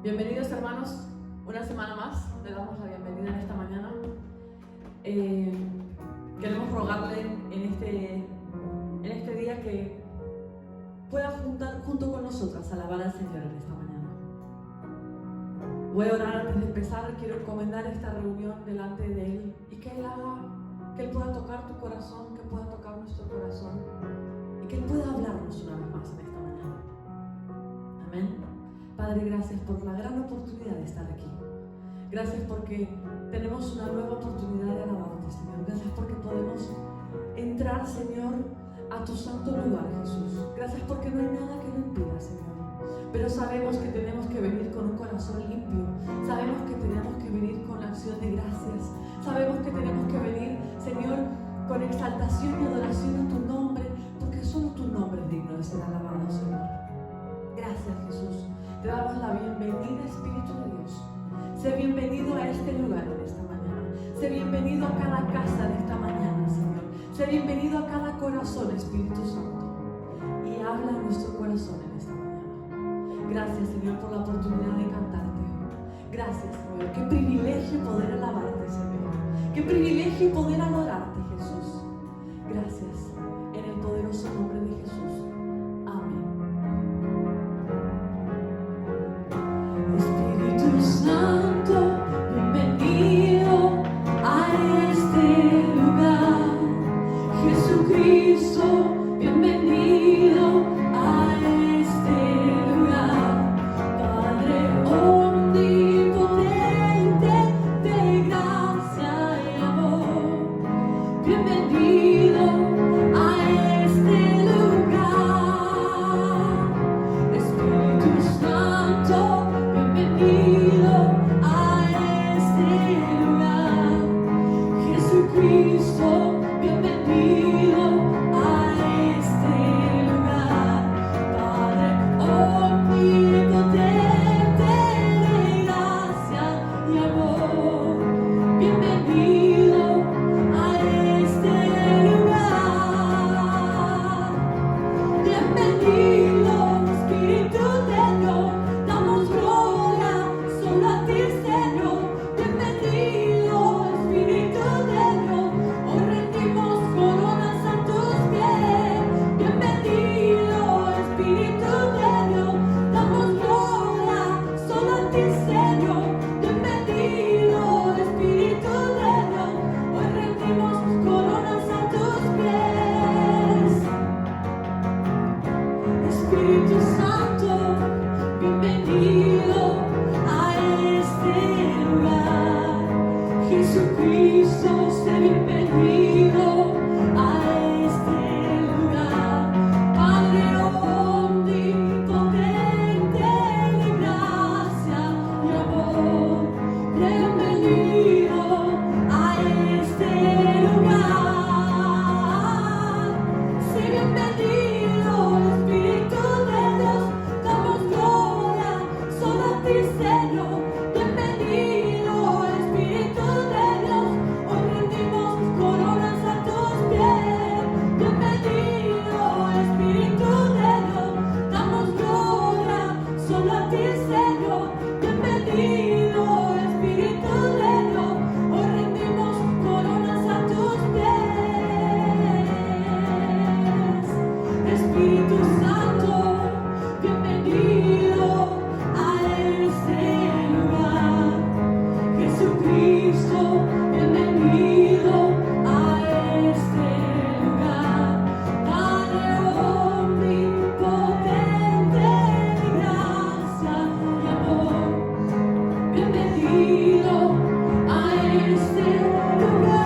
Bienvenidos, hermanos, una semana más. Le damos la bienvenida en esta mañana. Queremos rogarle en este día que pueda junto con nosotras alabar al Señor en esta mañana. Voy a orar antes de empezar. Quiero encomendar esta reunión delante de Él y que Él pueda tocar tu corazón, que pueda tocar nuestro corazón y que Él pueda hablarnos una vez más en esta mañana. Amén. Padre, gracias por la gran oportunidad de estar aquí. Gracias porque tenemos una nueva oportunidad de alabarte, Señor. Gracias porque podemos entrar, Señor, a tu santo lugar, Jesús. Gracias porque no hay nada que lo impida, Señor. Pero sabemos que tenemos que venir con un corazón limpio. Sabemos que tenemos que venir con acción de gracias. Sabemos que tenemos que venir, Señor, con exaltación y adoración a tu nombre, porque solo tu nombre es digno de ser alabado, Señor. Gracias, Jesús. Te damos la bienvenida, Espíritu de Dios. Sé bienvenido a este lugar en esta mañana. Sé bienvenido a cada casa de esta mañana, Señor. Sé bienvenido a cada corazón, Espíritu Santo. Y habla a nuestro corazón en esta mañana. Gracias, Señor, por la oportunidad de cantarte. Gracias, Señor. Qué privilegio poder alabarte, Señor. Qué privilegio poder adorarte, Jesús. Gracias. En el poderoso nombre de Jesús. Espíritu Santo, bienvenido a este lugar. Jesucristo, bienvenido a este lugar. Padre omnipotente, de gracia y amor, bienvenido a este lugar. Espíritu Santo, bienvenido a este lugar. Jesucristo, bienvenido a este lugar. Padre omnipotente, de gracia y amor, bienvenido a este lugar. Bienvenido, Espíritu de Dios. Damos gloria solo a ti, Señor. Bienvenido, Espíritu de Dios. Hoy rendimos coronas a tus pies. Bienvenido, Espíritu de Dios. Damos gloria solo a ti, Señor. Bienvenido, Espíritu de Dios. Hoy rendimos coronas a tus pies. Espíritu Santo, bienvenido a este lugar. Jesucristo, sé bienvenido a este lugar. Padre omnipotente, de gracia y amor, bienvenido a este lugar. Sé bienvenido, Espíritu de Dios. Damos gloria solo a ti, Señor. Bienvenido, Espíritu de Dios. Hoy rendimos coronas a tus pies. Bienvenido, Espíritu de Dios. Damos gloria solo a ti, Señor. Bienvenido, Espíritu de Dios. Hoy rendimos coronas a tus pies. Espíritu Santo, bienvenido a este lugar. Jesucristo, bienvenido a este lugar. Padre omnipotente, de gracia y amor, bienvenido a este lugar.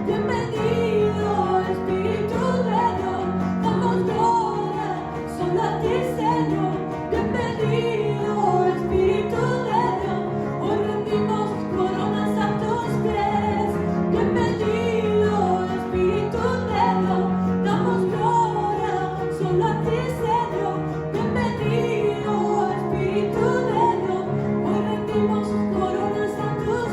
Bienvenido, Espíritu de Dios. Damos gloria solo a ti, Señor. Bienvenido, Espíritu de Dios. Hoy rendimos coronas a tus pies. Bienvenido, Espíritu de Dios. Damos gloria solo a ti, Señor. Bienvenido, Espíritu de Dios. Hoy rendimos coronas a tus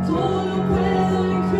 Todo lo puedo en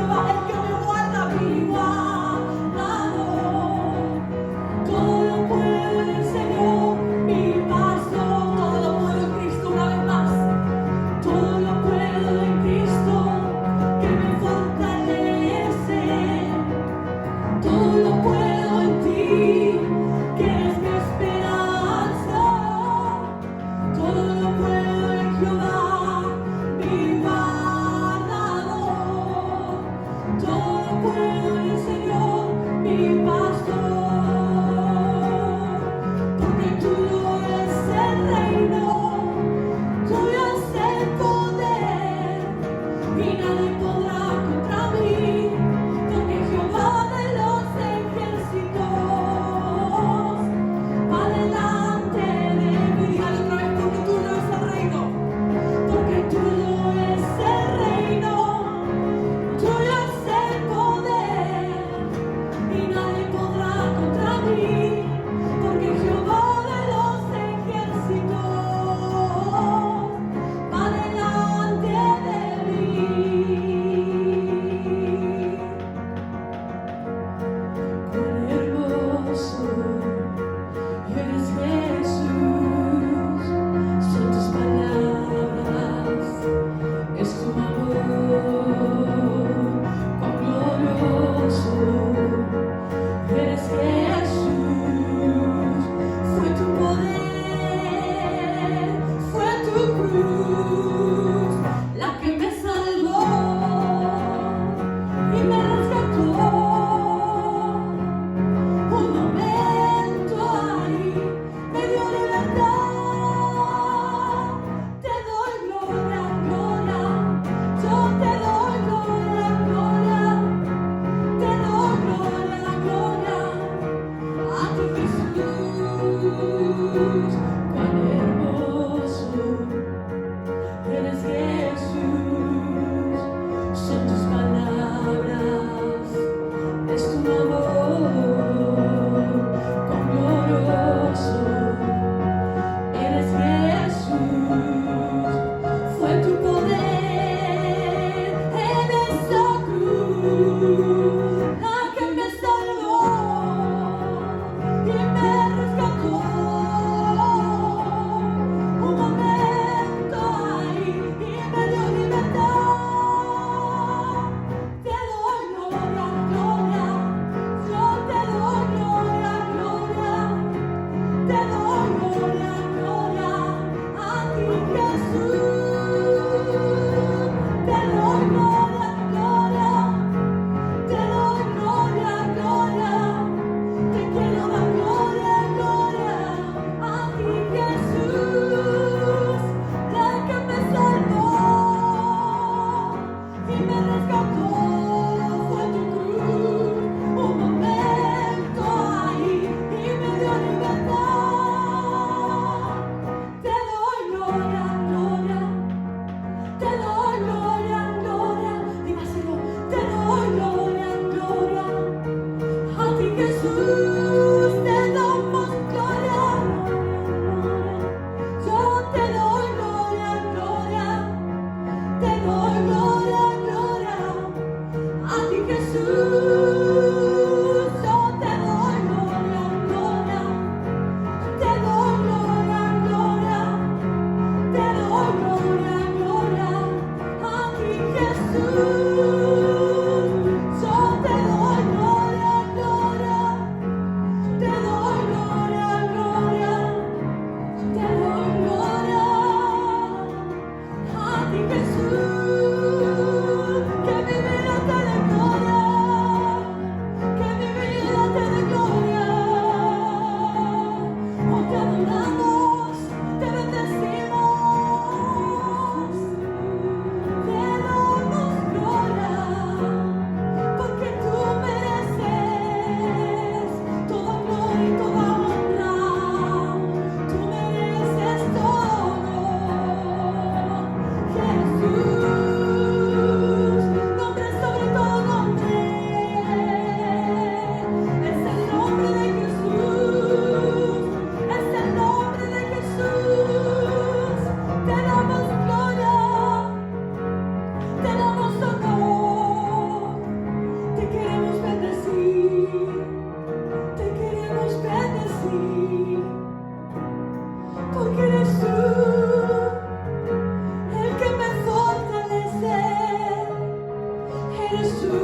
eres tú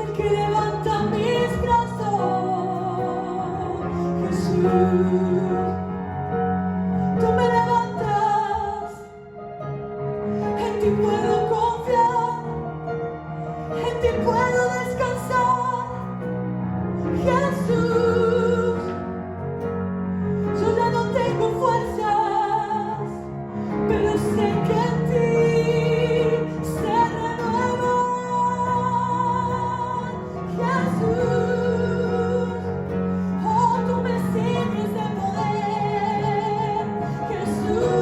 el que levanta mis brazos, Jesús. Tú me levantas, en ti puedo confiar, en ti puedo descansar, Jesús. Yo ya no tengo fuerzas, pero sé que en ti se renuevan, Jesús. Oh, tú me sirves de poder, Jesús.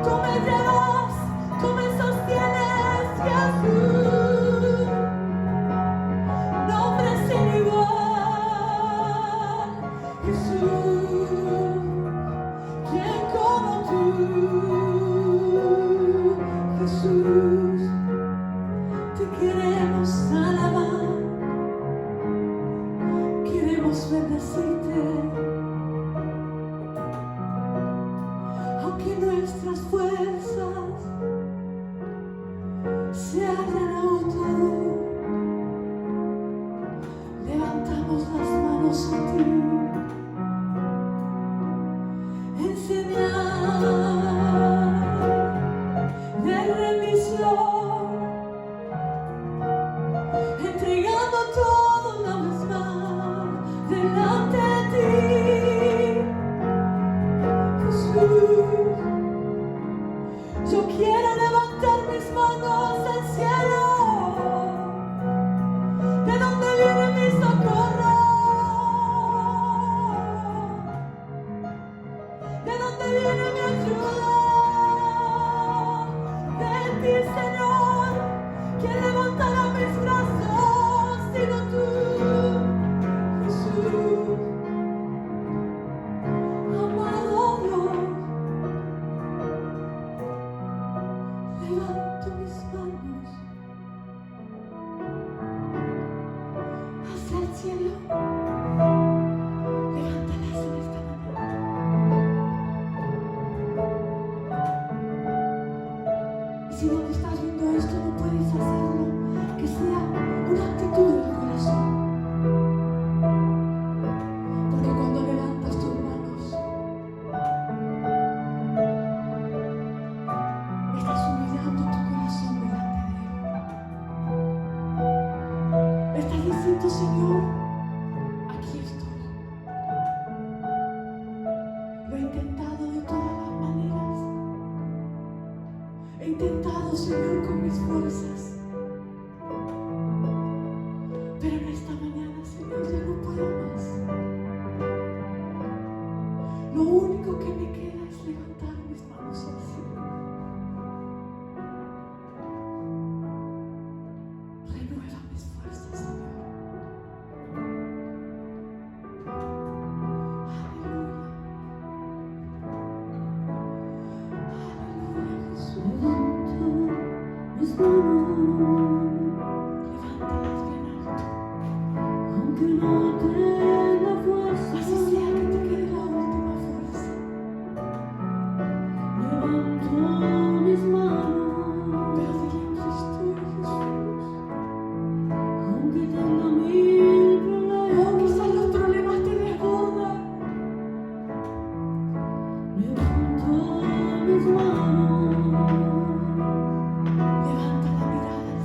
Tú me llevas, tú me sostienes, Jesús. Nombre sin igual, Jesús. ¿Quién como tú, Jesús? Te queremos alabar, queremos bendecirte, aunque nuestras fuerzas se hayan agotado. Levantamos las manos a ti, en señal de rendición, entregando todo una vez más delante de ti, Jesús. Yo quiero levantar mis manos al cielo, de donde viene mi socorro, de donde viene mi ayuda, de ti, Señor. ¿Quién levantará mis brazos sino tú, Jesús? Amado Dios, levanto mis manos hacia el cielo. Levántalas en esta mañana. Y si donde estás viendo esto no puedes hacerlo, que sea una actitud del corazón. Porque cuando levantas tus manos, estás humillando tu corazón delante de Él. Estás diciendo, Señor, aquí estoy. Lo he intentado de todas las maneras. He intentado, Señor, con mis fuerzas. Pero en esta mañana, Señor, ya no puedo más. Lo único que me queda es levantar mis manos al cielo. Renueva mis fuerzas, Señor. Aleluya, Jesús. Mis manos, Levántalas bien alto. aunque no tenga fuerza, Así sea que te quede la última fuerza. levanto mis manos, Pero dile, aquí estoy, Jesús. aunque tenga mil problemas, Oh, quizás los problemas te desbordan. levanto mis manos, Levanta la mirada al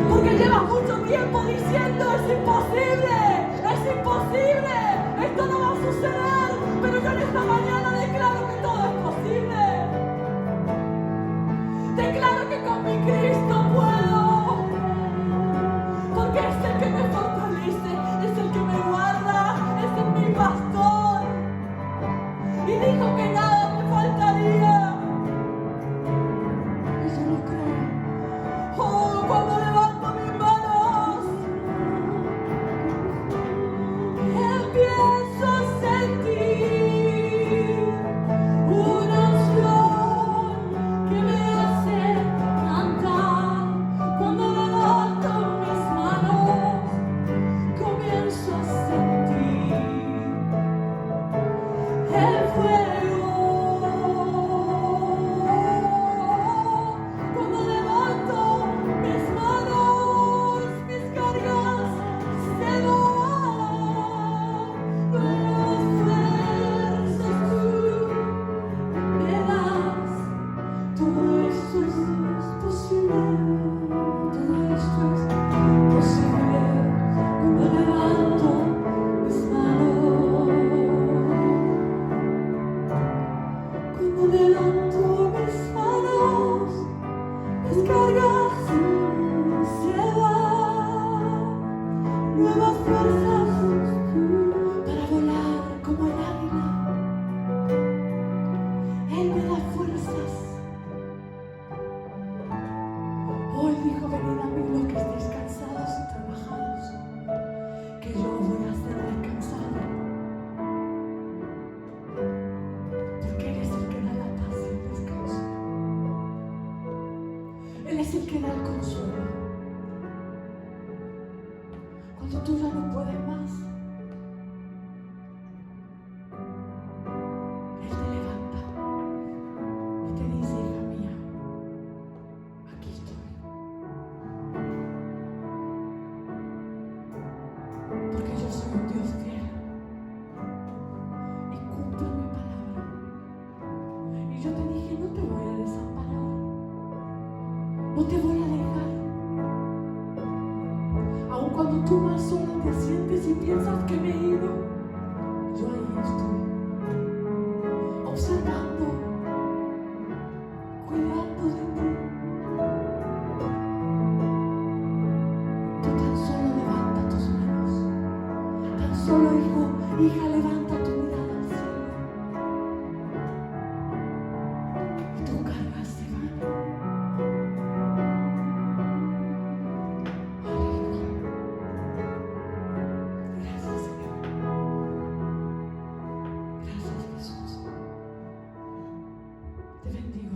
Porque llevas mucho tiempo diciendo es imposible, es imposible.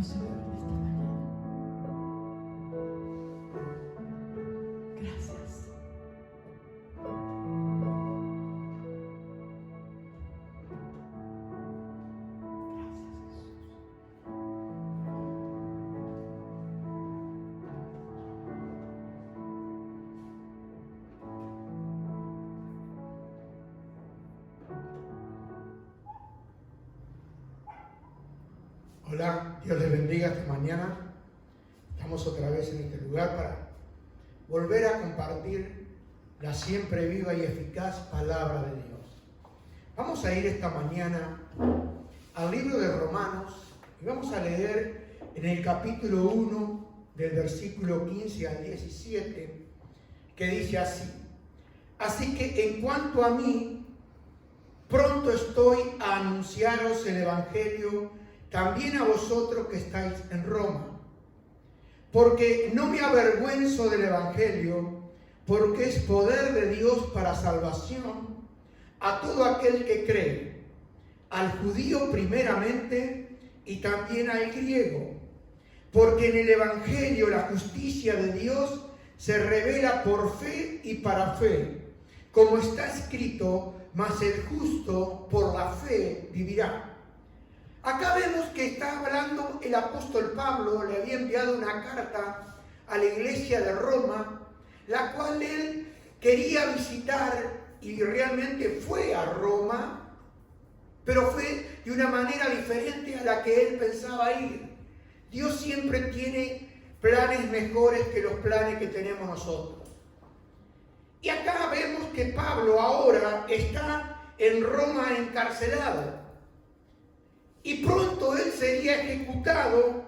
Señor, en esta mañana. Gracias. Hola, Dios les bendiga esta mañana. Estamos otra vez en este lugar para volver a compartir la siempre viva y eficaz palabra de Dios. Vamos a ir esta mañana al libro de Romanos y vamos a leer en el capítulo 1 del versículo 15 al 17, que dice así: así que en cuanto a mí, pronto estoy a anunciaros el evangelio también a vosotros que estáis en Roma, porque no me avergüenzo del evangelio, porque es poder de Dios para salvación a todo aquel que cree, al judío primeramente y también al griego, porque en el evangelio la justicia de Dios se revela por fe y para fe, como está escrito: mas el justo por la fe vivirá. Acá vemos que está hablando el apóstol Pablo. Le había enviado una carta a la iglesia de Roma, la cual él quería visitar, y realmente fue a Roma, pero fue de una manera diferente a la que él pensaba ir. Dios siempre tiene planes mejores que los planes que tenemos nosotros. Y acá vemos que Pablo ahora está en Roma encarcelado. Y pronto él sería ejecutado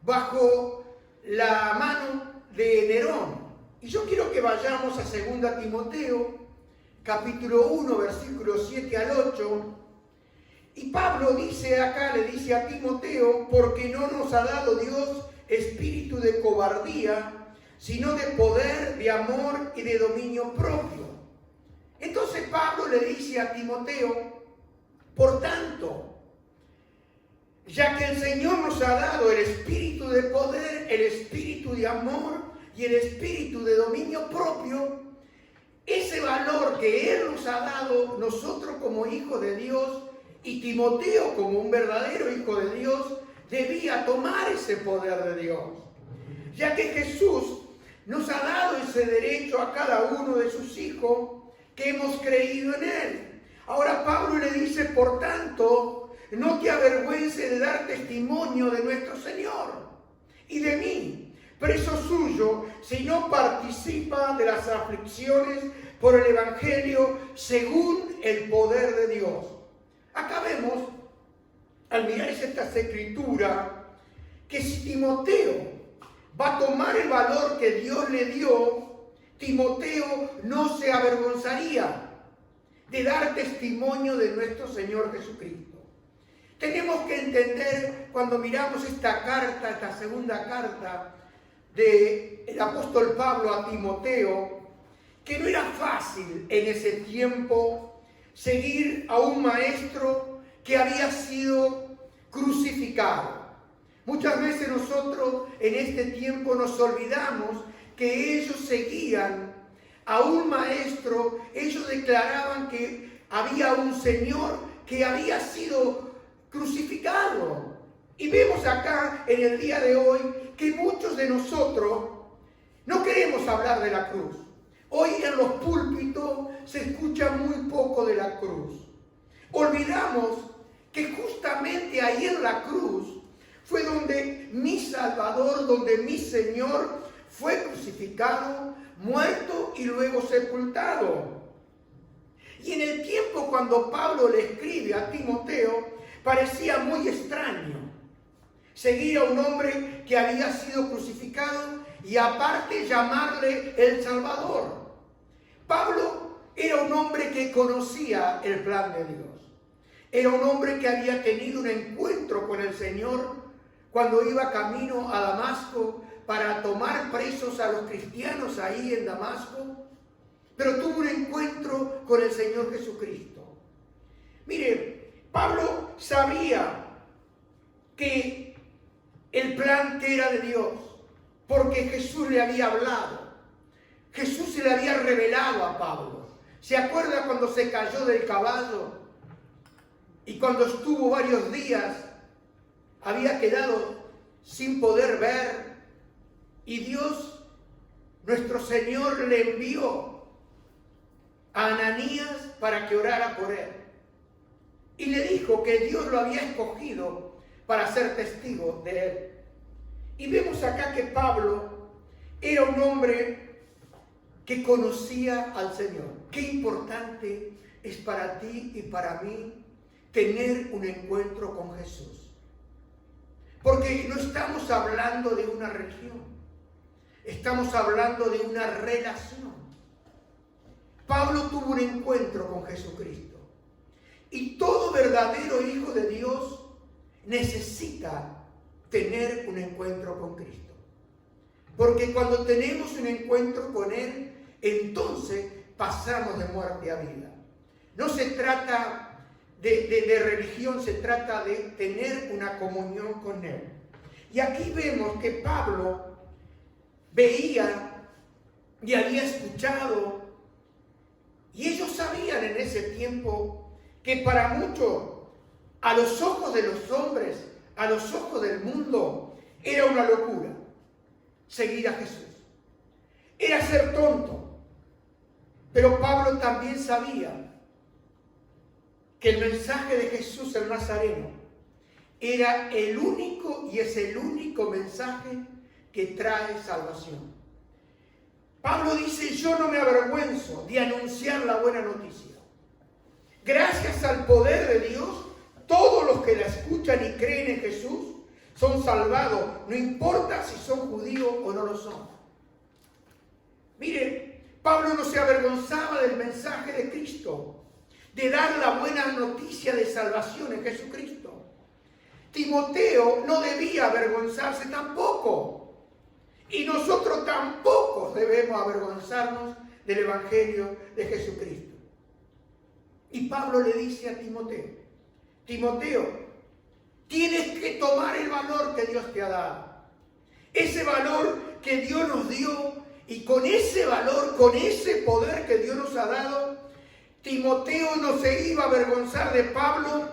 bajo la mano de Nerón. Y yo quiero que vayamos a 2 Timoteo, capítulo 1, versículos 7 al 8. Y Pablo dice acá, le dice a Timoteo: porque no nos ha dado Dios espíritu de cobardía, sino de poder, de amor y de dominio propio. Entonces Pablo le dice a Timoteo: por tanto, ya que el Señor nos ha dado el espíritu de poder, el espíritu de amor y el espíritu de dominio propio, ese valor que Él nos ha dado, nosotros como hijos de Dios y Timoteo como un verdadero hijo de Dios, debía tomar ese poder de Dios. Ya que Jesús nos ha dado ese derecho a cada uno de sus hijos que hemos creído en Él. Ahora Pablo le dice: por tanto, no te avergüences de dar testimonio de nuestro Señor y de mí, preso suyo, si no participa de las aflicciones por el evangelio según el poder de Dios. Acá vemos, al mirar esta escritura, que si Timoteo va a tomar el valor que Dios le dio, Timoteo no se avergonzaría de dar testimonio de nuestro Señor Jesucristo. Tenemos que entender, cuando miramos esta carta, esta segunda carta del apóstol Pablo a Timoteo, que no era fácil en ese tiempo seguir a un maestro que había sido crucificado. Muchas veces nosotros en este tiempo nos olvidamos que ellos seguían a un maestro. Ellos declaraban que había un Señor que había sido crucificado. Y vemos acá en el día de hoy que muchos de nosotros no queremos hablar de la cruz. Hoy en los púlpitos se escucha muy poco de la cruz. Olvidamos que justamente ahí en la cruz fue donde mi Salvador, donde mi Señor fue crucificado, muerto y luego sepultado. Y en el tiempo cuando Pablo le escribe a Timoteo, parecía muy extraño seguir a un hombre que había sido crucificado y aparte llamarle el Salvador. Pablo era un hombre que conocía el plan de Dios. Era un hombre que había tenido un encuentro con el Señor cuando iba camino a Damasco para tomar presos a los cristianos ahí en Damasco. Pero tuvo un encuentro con el Señor Jesucristo. Mire, Pablo sabía que el plan que era de Dios, porque Jesús le había hablado. Jesús se le había revelado a Pablo. ¿Se acuerda cuando se cayó del caballo y cuando estuvo varios días había quedado sin poder ver? Y Dios, nuestro Señor, le envió a Ananías para que orara por él. Y le dijo que Dios lo había escogido para ser testigo de él. Y vemos acá que Pablo era un hombre que conocía al Señor. Qué importante es para ti y para mí tener un encuentro con Jesús. Porque no estamos hablando de una religión, estamos hablando de una relación. Pablo tuvo un encuentro con Jesucristo. Y todo verdadero hijo de Dios necesita tener un encuentro con Cristo. Porque cuando tenemos un encuentro con Él, entonces pasamos de muerte a vida. No se trata de religión, se trata de tener una comunión con Él. Y aquí vemos que Pablo veía y había escuchado, y ellos sabían en ese tiempo que para muchos, a los ojos de los hombres, a los ojos del mundo, era una locura seguir a Jesús. Era ser tonto. Pero Pablo también sabía que el mensaje de Jesús el Nazareno era el único y es el único mensaje que trae salvación. Pablo dice: yo no me avergüenzo de anunciar la buena noticia. Gracias al poder de Dios, todos los que la escuchan y creen en Jesús son salvados, no importa si son judíos o no lo son. Mire, Pablo no se avergonzaba del mensaje de Cristo, de dar la buena noticia de salvación en Jesucristo. Timoteo no debía avergonzarse tampoco. Y nosotros tampoco debemos avergonzarnos del Evangelio de Jesucristo. Y Pablo le dice a Timoteo: Timoteo, tienes que tomar el valor que Dios te ha dado. Ese valor que Dios nos dio, y con ese valor, con ese poder que Dios nos ha dado, Timoteo no se iba a avergonzar de Pablo,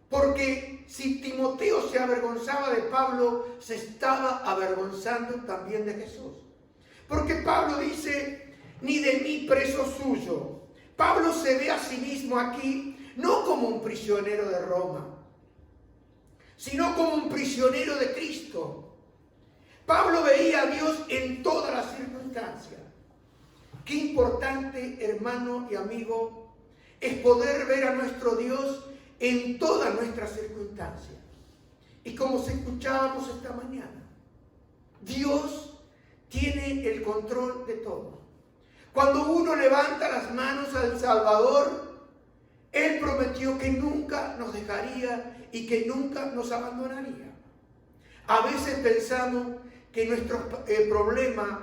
porque si Timoteo se avergonzaba de Pablo, se estaba avergonzando también de Jesús. Porque Pablo dice: ni de mí preso suyo. Pablo se ve a sí mismo aquí no como un prisionero de Roma, sino como un prisionero de Cristo. Pablo veía a Dios en todas las circunstancias. Qué importante, hermano y amigo, es poder ver a nuestro Dios en todas nuestras circunstancias. Y como se escuchábamos esta mañana, Dios tiene el control de todo. Cuando uno levanta las manos al Salvador, Él prometió que nunca nos dejaría y que nunca nos abandonaría. A veces pensamos que nuestros problemas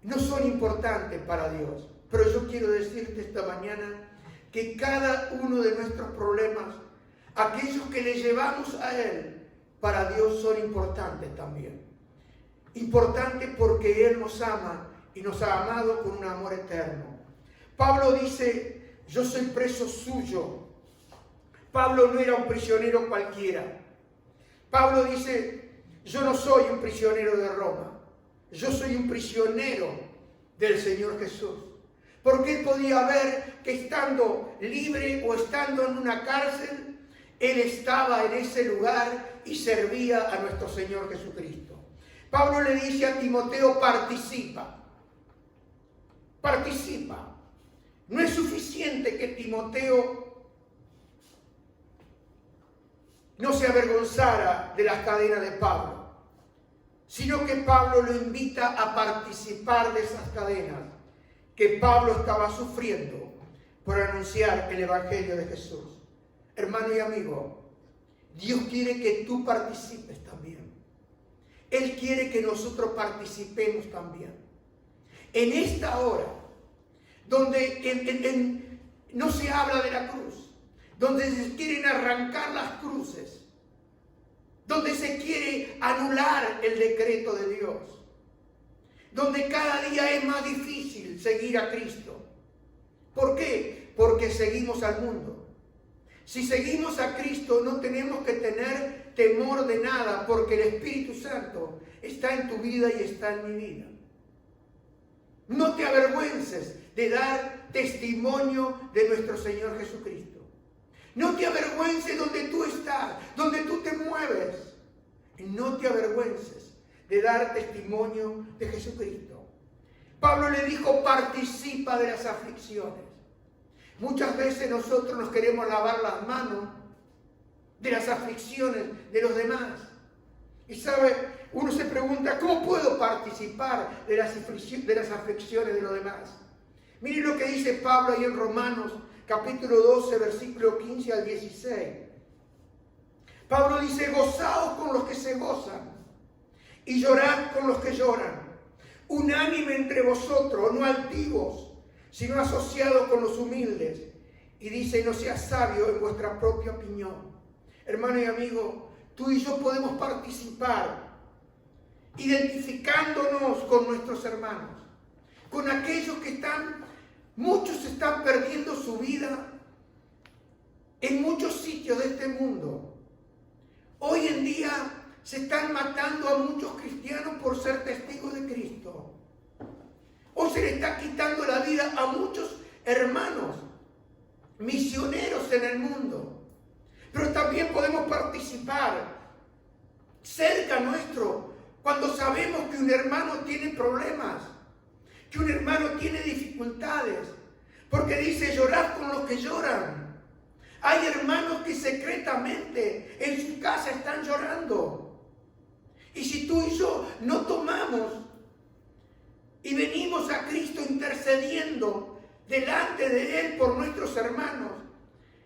no son importantes para Dios, pero yo quiero decirte esta mañana que cada uno de nuestros problemas, aquellos que le llevamos a Él, para Dios son importantes también. Importantes porque Él nos ama y nos ha amado con un amor eterno. Pablo dice: yo soy preso suyo. Pablo no era un prisionero cualquiera. Pablo dice: yo no soy un prisionero de Roma. Yo soy un prisionero del Señor Jesús. Porque él podía ver que estando libre o estando en una cárcel, él estaba en ese lugar y servía a nuestro Señor Jesucristo. Pablo le dice a Timoteo: participa. Participa. No es suficiente que Timoteo no se avergonzara de las cadenas de Pablo, sino que Pablo lo invita a participar de esas cadenas que Pablo estaba sufriendo por anunciar el Evangelio de Jesús. Hermano y amigo, Dios quiere que tú participes también. Él quiere que nosotros participemos también. En esta hora, donde no se habla de la cruz, donde se quieren arrancar las cruces, donde se quiere anular el decreto de Dios, donde cada día es más difícil seguir a Cristo. ¿Por qué? Porque seguimos al mundo. Si seguimos a Cristo no tenemos que tener temor de nada, porque el Espíritu Santo está en tu vida y está en mi vida. No te avergüences de dar testimonio de nuestro Señor Jesucristo. No te avergüences donde tú estás, donde tú te mueves. Y no te avergüences de dar testimonio de Jesucristo. Pablo le dijo, participa de las aflicciones. Muchas veces nosotros nos queremos lavar las manos de las aflicciones de los demás. Y sabe, uno se pregunta, ¿cómo puedo participar de las aflicciones de los demás? Miren lo que dice Pablo ahí en Romanos, capítulo 12, versículo 15 al 16. Pablo dice, gozaos con los que se gozan y llorad con los que lloran. Unánime entre vosotros, no altivos, sino asociados con los humildes. Y dice, no seas sabio en vuestra propia opinión. Hermano y amigo, tú y yo podemos participar identificándonos con nuestros hermanos, con aquellos que muchos están perdiendo su vida en muchos sitios de este mundo. Hoy en día se están matando a muchos cristianos por ser testigos de Cristo. Hoy se le está quitando la vida a muchos hermanos, misioneros en el mundo. Pero también podemos participar cerca nuestro cuando sabemos que un hermano tiene problemas, que un hermano tiene dificultades, porque dice, llorad con los que lloran. Hay hermanos que secretamente en su casa están llorando. Y si tú y yo no tomamos y venimos a Cristo intercediendo delante de Él por nuestros hermanos,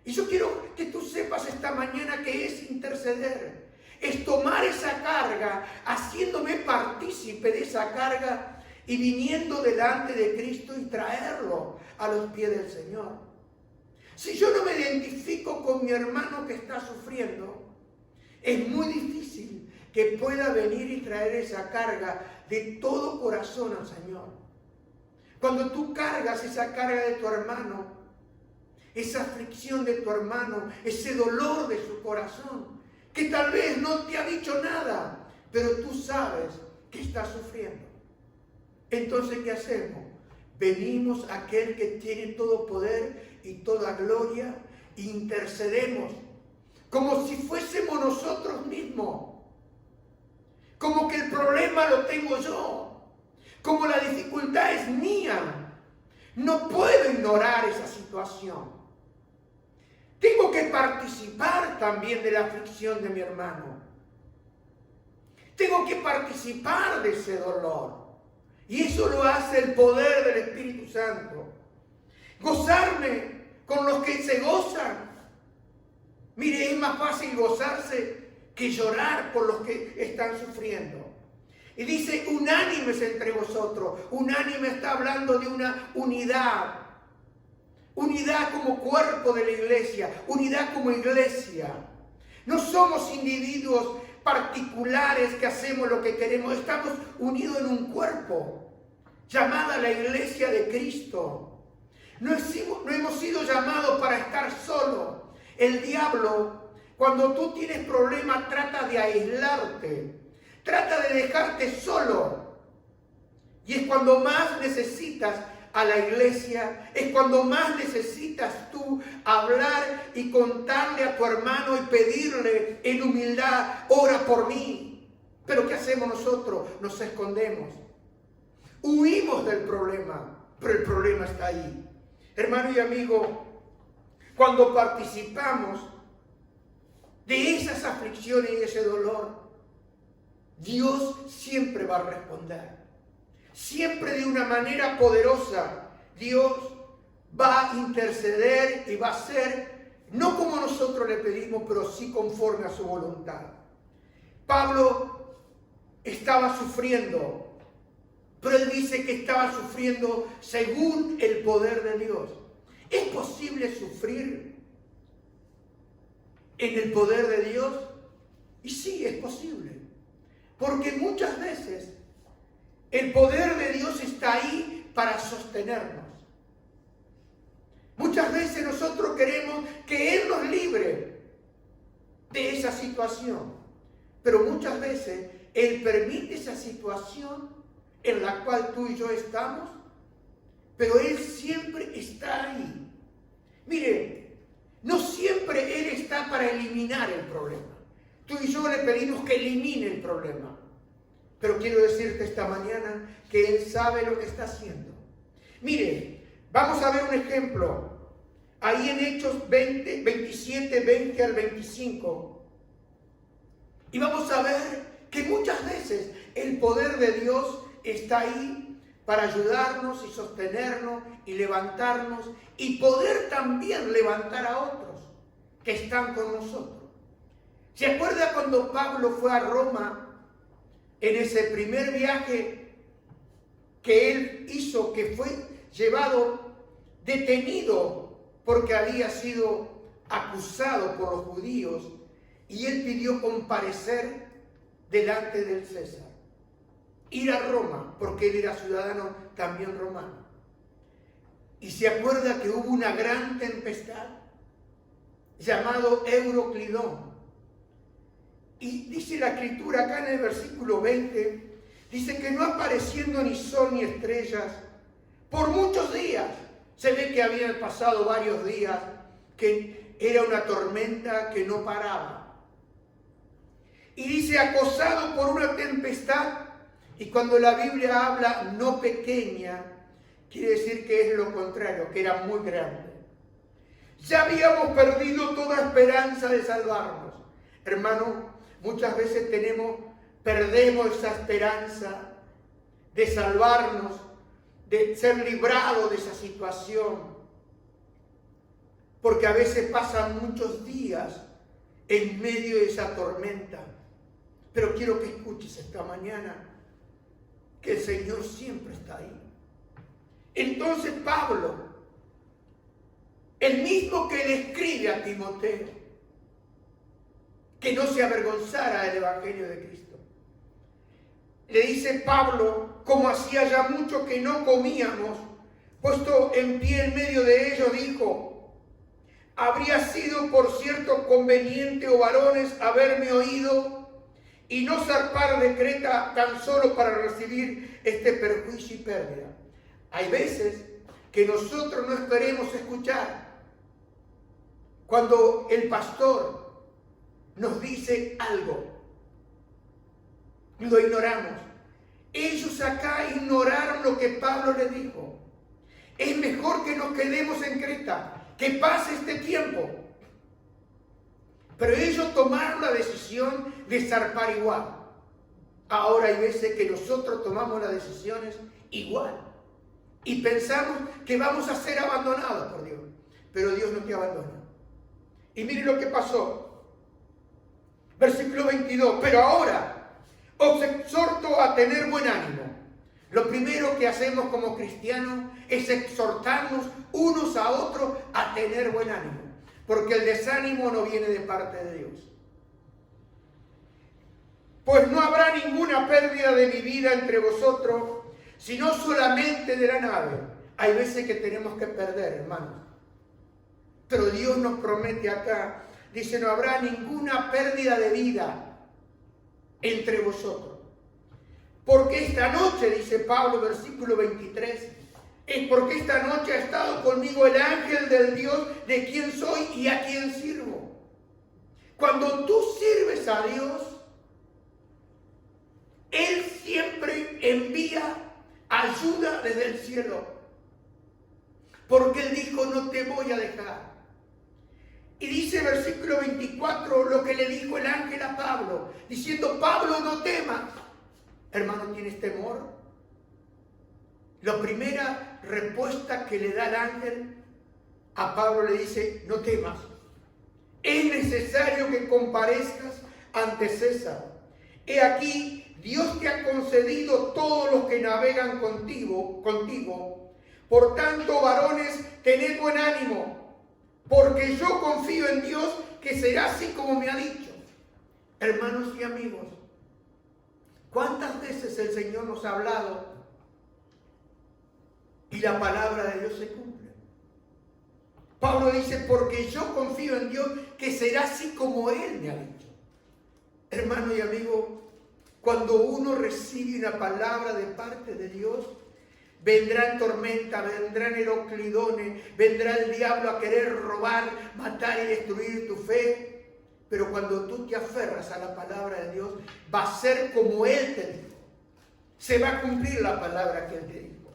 y yo quiero que tú sepas esta mañana que es interceder, es tomar esa carga, haciéndome partícipe de esa carga y viniendo delante de Cristo y traerlo a los pies del Señor. Si yo no me identifico con mi hermano que está sufriendo, es muy difícil que pueda venir y traer esa carga de todo corazón al Señor. Cuando tú cargas esa carga de tu hermano, esa aflicción de tu hermano, ese dolor de su corazón, que tal vez no te ha dicho nada, pero tú sabes que está sufriendo. Entonces, ¿qué hacemos? Venimos a aquel que tiene todo poder y toda gloria, e intercedemos como si fuésemos nosotros mismos, como que el problema lo tengo yo, como la dificultad es mía. No puedo ignorar esa situación. Tengo que participar también de la aflicción de mi hermano. Tengo que participar de ese dolor. Y eso lo hace el poder del Espíritu Santo. Gozarme con los que se gozan. Mire, es más fácil gozarse que llorar por los que están sufriendo. Y dice, unánimes entre vosotros. Unánime está hablando de una unidad. Unidad como cuerpo de la iglesia. Unidad como iglesia. No somos individuos particulares que hacemos lo que queremos. Estamos unidos en un cuerpo, llamada la iglesia de Cristo. No hemos sido llamados para estar solos. El diablo, cuando tú tienes problemas, trata de aislarte, trata de dejarte solo. Y es cuando más necesitas a la iglesia, es cuando más necesitas tú hablar y contarle a tu hermano y pedirle en humildad, ora por mí. Pero ¿qué hacemos nosotros? Nos escondemos. Huimos del problema, pero el problema está ahí. Hermano y amigo, cuando participamos de esas aflicciones y ese dolor, Dios siempre va a responder. Siempre de una manera poderosa, Dios va a interceder y va a hacer, no como nosotros le pedimos, pero sí conforme a su voluntad. Pablo estaba sufriendo, pero él dice que estaba sufriendo según el poder de Dios. ¿Es posible sufrir en el poder de Dios? Y sí, es posible. Porque muchas veces el poder de Dios está ahí para sostenernos. Muchas veces nosotros queremos que Él nos libre de esa situación. Pero muchas veces Él permite esa situación en la cual tú y yo estamos, pero Él siempre está ahí. Mire, no siempre Él está para eliminar el problema. Tú y yo le pedimos que elimine el problema. Pero quiero decirte esta mañana que Él sabe lo que está haciendo. Mire, vamos a ver un ejemplo. Ahí en Hechos 27, 20 al 25. Y vamos a ver que muchas veces el poder de Dios está ahí para ayudarnos y sostenernos y levantarnos y poder también levantar a otros que están con nosotros. ¿Se acuerda cuando Pablo fue a Roma en ese primer viaje que él hizo, que fue llevado detenido porque había sido acusado por los judíos y él pidió comparecer delante del César? Ir a Roma, porque él era ciudadano también romano. Y se acuerda que hubo una gran tempestad llamado Euroclidón. Y dice la escritura acá en el versículo 20, dice que no apareciendo ni sol ni estrellas por muchos días. Se ve que habían pasado varios días, que era una tormenta que no paraba. Y dice acosado por una tempestad. Y cuando la Biblia habla no pequeña, quiere decir que es lo contrario, que era muy grande. Ya habíamos perdido toda esperanza de salvarnos. Hermano, muchas veces perdemos esa esperanza de salvarnos, de ser librados de esa situación. Porque a veces pasan muchos días en medio de esa tormenta. Pero quiero que escuches esta mañana que el Señor siempre está ahí. Entonces Pablo, el mismo que le escribe a Timoteo, que no se avergonzara del Evangelio de Cristo, le dice Pablo, como hacía ya mucho que no comíamos, puesto en pie en medio de ellos, dijo: habría sido por cierto conveniente, oh varones, haberme oído y no zarpar de Creta tan solo para recibir este perjuicio y pérdida. Hay veces que nosotros no esperemos escuchar. Cuando el pastor nos dice algo, lo ignoramos. Ellos acá ignoraron lo que Pablo les dijo. Es mejor que nos quedemos en Creta, que pase este tiempo. Pero ellos tomaron la decisión de zarpar igual. Ahora hay veces que nosotros tomamos las decisiones igual. Y pensamos que vamos a ser abandonados por Dios. Pero Dios no te abandona. Y mire lo que pasó. Versículo 22. Pero ahora os exhorto a tener buen ánimo. Lo primero que hacemos como cristianos es exhortarnos unos a otros a tener buen ánimo. Porque el desánimo no viene de parte de Dios. Pues no habrá ninguna pérdida de mi vida entre vosotros, sino solamente de la nave. Hay veces que tenemos que perder, hermanos. Pero Dios nos promete acá, dice, no habrá ninguna pérdida de vida entre vosotros. Porque esta noche, dice Pablo, versículo 23, es porque esta noche ha estado conmigo el ángel del Dios de quien soy y a quien sirvo. Cuando tú sirves a Dios, Él siempre envía ayuda desde el cielo. Porque Él dijo, no te voy a dejar. Y dice versículo 24 lo que le dijo el ángel a Pablo, diciendo, Pablo, no temas. Hermano, ¿tienes temor? La primera respuesta que le da el ángel a Pablo le dice, no temas. Es necesario que comparezcas ante César. He aquí, Dios te ha concedido todos los que navegan contigo. Por tanto, varones, tened buen ánimo, porque yo confío en Dios que será así como me ha dicho. Hermanos y amigos, ¿cuántas veces el Señor nos ha hablado y la palabra de Dios se cumple? Pablo dice, porque yo confío en Dios que será así como Él me ha dicho. Hermano y amigo, cuando uno recibe una palabra de parte de Dios, vendrán tormentas, vendrán heroclidones, vendrá el diablo a querer robar, matar y destruir tu fe. Pero cuando tú te aferras a la palabra de Dios, va a ser como Él te dijo. Se va a cumplir la palabra que Él te dijo.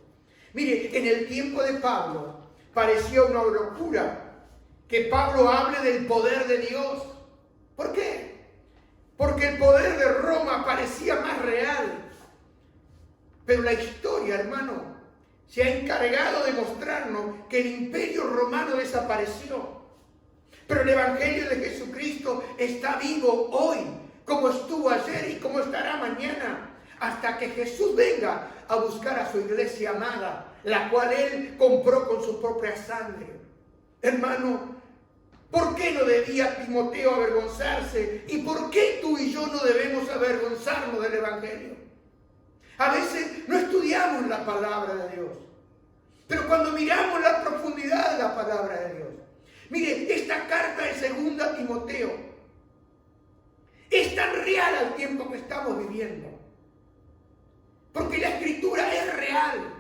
Mire, en el tiempo de Pablo parecía una locura que Pablo hable del poder de Dios. ¿Por qué? Porque el poder de Roma parecía más real. Pero la historia, hermano, se ha encargado de mostrarnos que el imperio romano desapareció. Pero el Evangelio de Jesucristo está vivo hoy, como estuvo ayer y como estará mañana, hasta que Jesús venga a buscar a su iglesia amada, la cual Él compró con su propia sangre. Hermano, ¿por qué no debía Timoteo avergonzarse? ¿Y por qué tú y yo no debemos avergonzarnos del Evangelio? A veces no estudiamos la palabra de Dios, pero cuando miramos la profundidad de la palabra de Dios, mire, esta carta de 2 Timoteo es tan real al tiempo que estamos viviendo. Porque la escritura es real.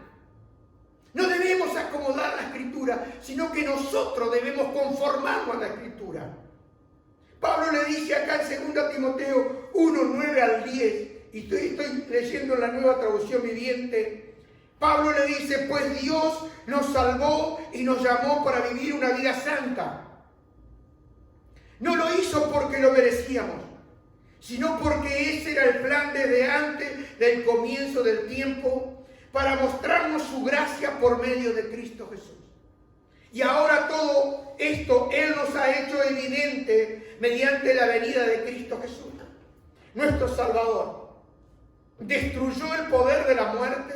No debemos acomodar la escritura, sino que nosotros debemos conformarnos a la escritura. Pablo le dice acá en 2 Timoteo 1, 9 al 10, y estoy leyendo la Nueva Traducción Viviente. Pablo le dice, pues Dios nos salvó y nos llamó para vivir una vida santa. No lo hizo porque lo merecíamos, sino porque ese era el plan desde antes del comienzo del tiempo, para mostrarnos su gracia por medio de Cristo Jesús. Y ahora todo esto Él nos ha hecho evidente mediante la venida de Cristo Jesús, nuestro Salvador. Destruyó el poder de la muerte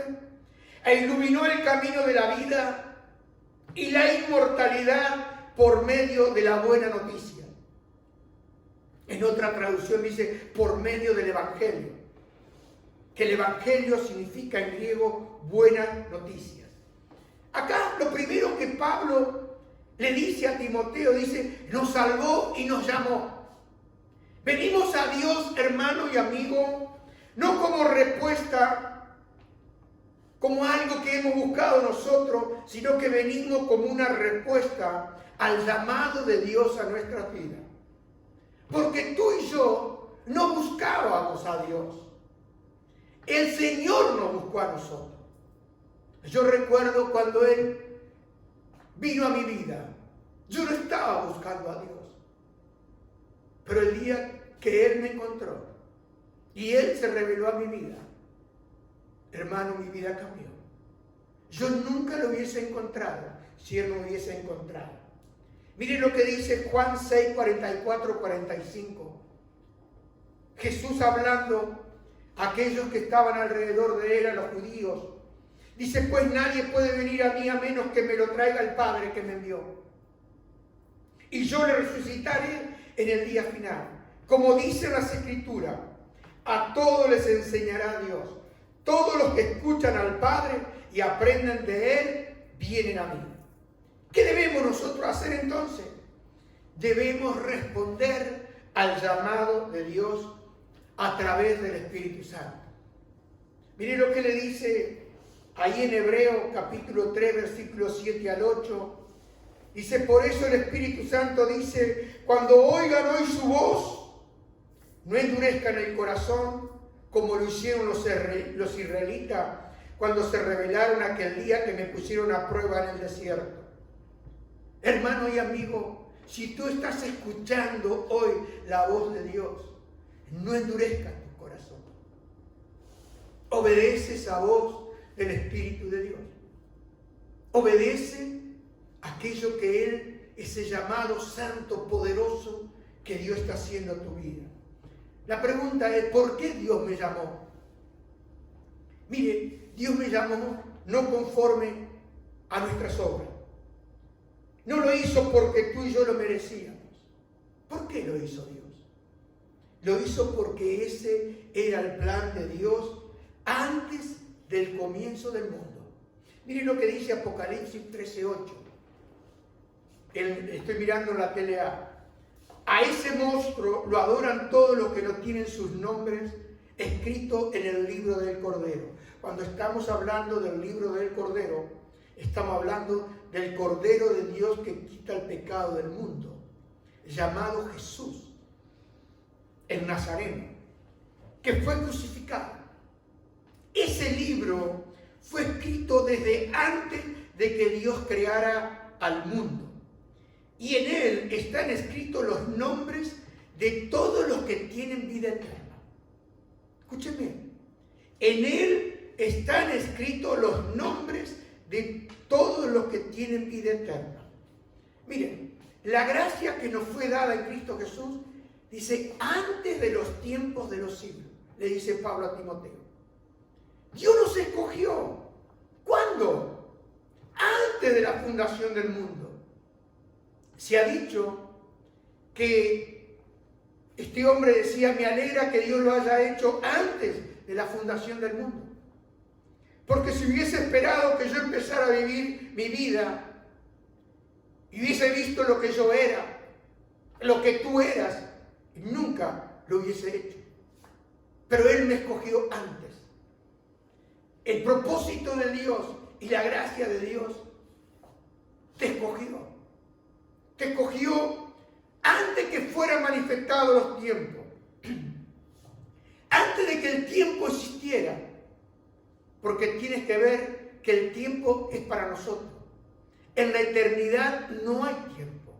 e iluminó el camino de la vida y la inmortalidad por medio de la buena noticia. En otra traducción dice, por medio del Evangelio. Que el Evangelio significa en griego buenas noticias. Acá lo primero que Pablo le dice a Timoteo, dice, nos salvó y nos llamó. Venimos a Dios, hermano y amigo, no como respuesta, como algo que hemos buscado nosotros, sino que venimos como una respuesta al llamado de Dios a nuestras vidas. Porque tú y yo no buscábamos a Dios. El Señor nos buscó a nosotros. Yo recuerdo cuando Él vino a mi vida, yo no estaba buscando a Dios. Pero el día que Él me encontró y Él se reveló a mi vida, hermano, mi vida cambió. Yo nunca lo hubiese encontrado si Él no me hubiese encontrado. Miren lo que dice Juan 6, 44, 45. Jesús hablando a aquellos que estaban alrededor de Él, a los judíos. Dice, pues nadie puede venir a mí a menos que me lo traiga el Padre que me envió. Y yo le resucitaré en el día final. Como dicen las Escrituras, a todos les enseñará Dios. Todos los que escuchan al Padre y aprenden de Él, vienen a mí. ¿Qué debemos nosotros hacer entonces? Debemos responder al llamado de Dios a través del Espíritu Santo. Miren lo que le dice ahí en Hebreos capítulo 3, versículos 7 al 8. Dice, por eso el Espíritu Santo dice, cuando oigan hoy su voz, no endurezcan el corazón como lo hicieron los israelitas cuando se rebelaron aquel día que me pusieron a prueba en el desierto. Hermano y amigo, si tú estás escuchando hoy la voz de Dios, no endurezcas tu corazón. Obedece esa voz del Espíritu de Dios. Obedece aquello que Él, ese llamado santo, poderoso que Dios está haciendo a tu vida. La pregunta es, ¿por qué Dios me llamó? Mire, Dios me llamó no conforme a nuestras obras. No lo hizo porque tú y yo lo merecíamos. ¿Por qué lo hizo Dios? Lo hizo porque ese era el plan de Dios antes del comienzo del mundo. Miren lo que dice Apocalipsis 13:8. Estoy mirando la TLA. A ese monstruo lo adoran todos los que no tienen sus nombres escritos en el libro del Cordero. Cuando estamos hablando del libro del Cordero, estamos hablando del Cordero de Dios que quita el pecado del mundo, llamado Jesús, el Nazareno, que fue crucificado. Ese libro fue escrito desde antes de que Dios creara al mundo. Y en él están escritos los nombres de todos los que tienen vida eterna. Escúchenme. En él están escritos los nombres de todos los que tienen vida eterna. Miren, la gracia que nos fue dada en Cristo Jesús, dice, antes de los tiempos de los siglos, le dice Pablo a Timoteo. Dios nos escogió. ¿Cuándo? Antes de la fundación del mundo. Se ha dicho que este hombre decía, me alegra que Dios lo haya hecho antes de la fundación del mundo. Porque si hubiese esperado que yo empezara a vivir mi vida y hubiese visto lo que yo era, lo que tú eras, nunca lo hubiese hecho. Pero Él me escogió antes. El propósito de Dios y la gracia de Dios te escogió. Te escogió antes que fueran manifestados los tiempos. Antes de que el tiempo existiera. Porque tienes que ver que el tiempo es para nosotros. En la eternidad no hay tiempo.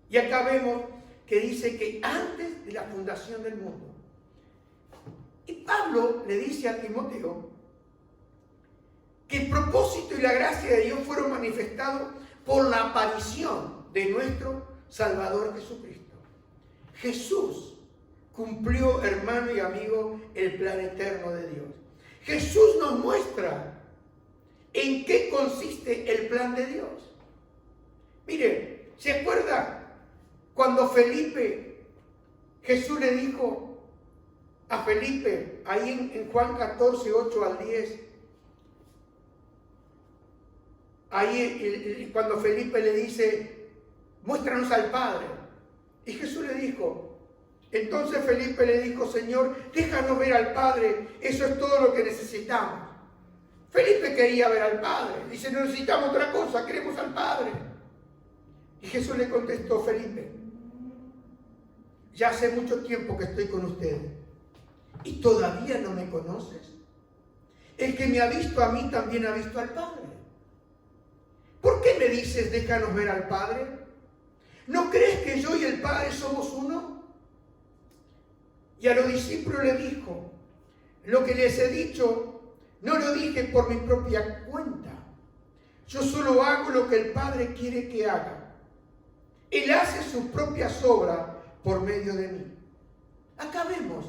Y acá vemos que dice que antes de la fundación del mundo. Y Pablo le dice a Timoteo que el propósito y la gracia de Dios fueron manifestados por la aparición de nuestro Salvador Jesucristo. Jesús cumplió, hermano y amigo, el plan eterno de Dios. Jesús nos muestra en qué consiste el plan de Dios. Mire, ¿se acuerda cuando Jesús le dijo a Felipe, ahí en Juan 14, 8 al 10, ahí cuando Felipe le dice, muéstranos al Padre. Y Jesús le dijo, entonces Felipe le dijo, Señor, déjanos ver al Padre, eso es todo lo que necesitamos. Felipe quería ver al Padre, dice, no necesitamos otra cosa, queremos al Padre. Y Jesús le contestó, Felipe, ya hace mucho tiempo que estoy con ustedes y todavía no me conoces. El que me ha visto a mí también ha visto al Padre. ¿Por qué me dices, déjanos ver al Padre? ¿No crees que yo y el Padre somos uno? Y a los discípulos le dijo, lo que les he dicho, no lo dije por mi propia cuenta. Yo solo hago lo que el Padre quiere que haga. Él hace sus propias obras por medio de mí. Acá vemos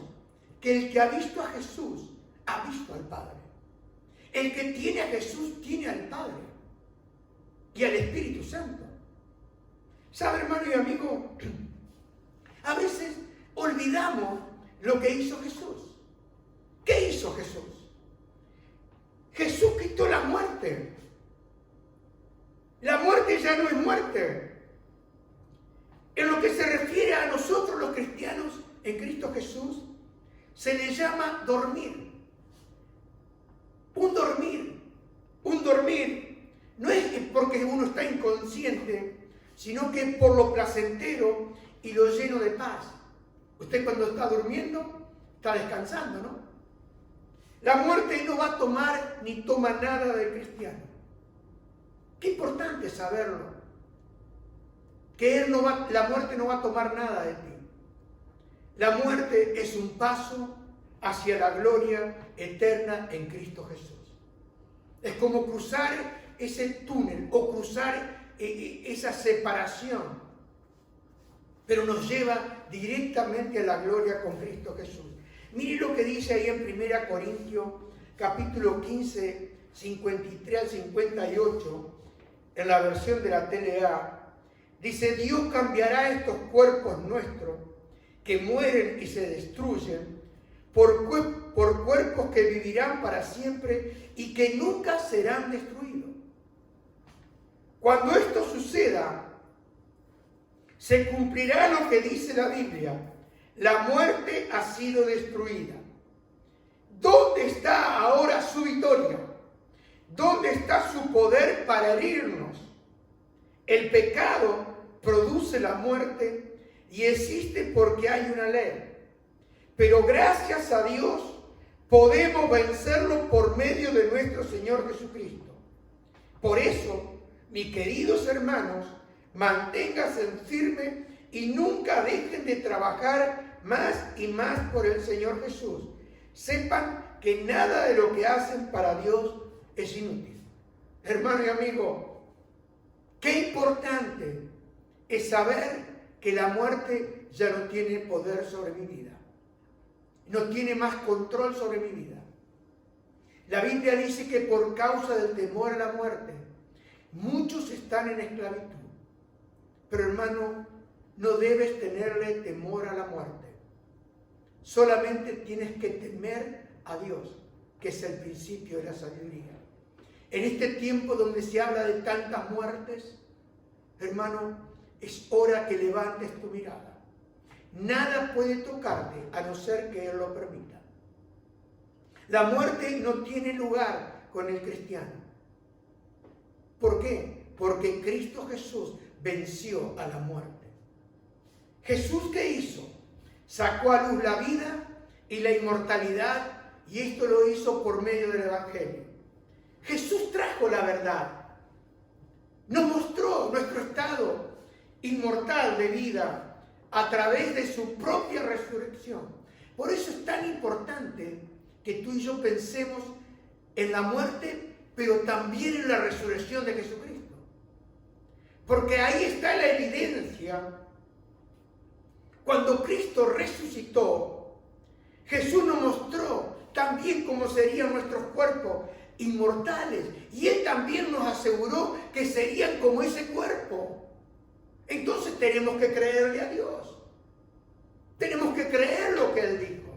que el que ha visto a Jesús, ha visto al Padre. El que tiene a Jesús, tiene al Padre y al Espíritu Santo. ¿Sabe, hermano y amigo? A veces olvidamos lo que hizo Jesús. ¿Qué hizo Jesús? Jesús quitó la muerte. La muerte ya no es muerte. En lo que se refiere a nosotros los cristianos en Cristo Jesús, se le llama dormir. Un dormir no es porque uno está inconsciente, sino que por lo placentero y lo lleno de paz. Usted cuando está durmiendo, está descansando, ¿no? La muerte no va a tomar ni toma nada del cristiano. Qué importante saberlo. Que la muerte no va a tomar nada de ti. La muerte es un paso hacia la gloria eterna en Cristo Jesús. Es como cruzar ese túnel o cruzar esa separación, pero nos lleva directamente a la gloria con Cristo Jesús. Mire lo que dice ahí en 1 Corintios, capítulo 15, 53 al 58, en la versión de la TLA. Dice, Dios cambiará estos cuerpos nuestros que mueren y se destruyen, por cuerpos que vivirán para siempre y que nunca serán destruidos. Cuando esto suceda, se cumplirá lo que dice la Biblia: la muerte ha sido destruida. ¿Dónde está ahora su victoria? ¿Dónde está su poder para herirnos? El pecado produce la muerte y existe porque hay una ley. Pero gracias a Dios podemos vencerlo por medio de nuestro Señor Jesucristo. Por eso, mis queridos hermanos, manténganse firmes y nunca dejen de trabajar más y más por el Señor Jesús. Sepan que nada de lo que hacen para Dios es inútil. Hermano y amigo, qué importante es saber que la muerte ya no tiene poder sobre mi vida. No tiene más control sobre mi vida. La Biblia dice que por causa del temor a la muerte, muchos están en esclavitud. Pero hermano, no debes tenerle temor a la muerte. Solamente tienes que temer a Dios, que es el principio de la sabiduría. En este tiempo donde se habla de tantas muertes, hermano, es hora que levantes tu mirada. Nada puede tocarte a no ser que Él lo permita. La muerte no tiene lugar con el cristiano. ¿Por qué? Porque Cristo Jesús venció a la muerte. ¿Jesús qué hizo? Sacó a luz la vida y la inmortalidad, y esto lo hizo por medio del Evangelio. Jesús trajo la verdad. Nos mostró nuestro estado inmortal de vida a través de su propia resurrección. Por eso es tan importante que tú y yo pensemos en la muerte, pero también en la resurrección de Jesucristo. Porque ahí está la evidencia. Cuando Cristo resucitó, Jesús nos mostró también cómo serían nuestros cuerpos inmortales. Y Él también nos aseguró que serían como ese cuerpo. Entonces tenemos que creerle a Dios. Tenemos que creer lo que Él dijo.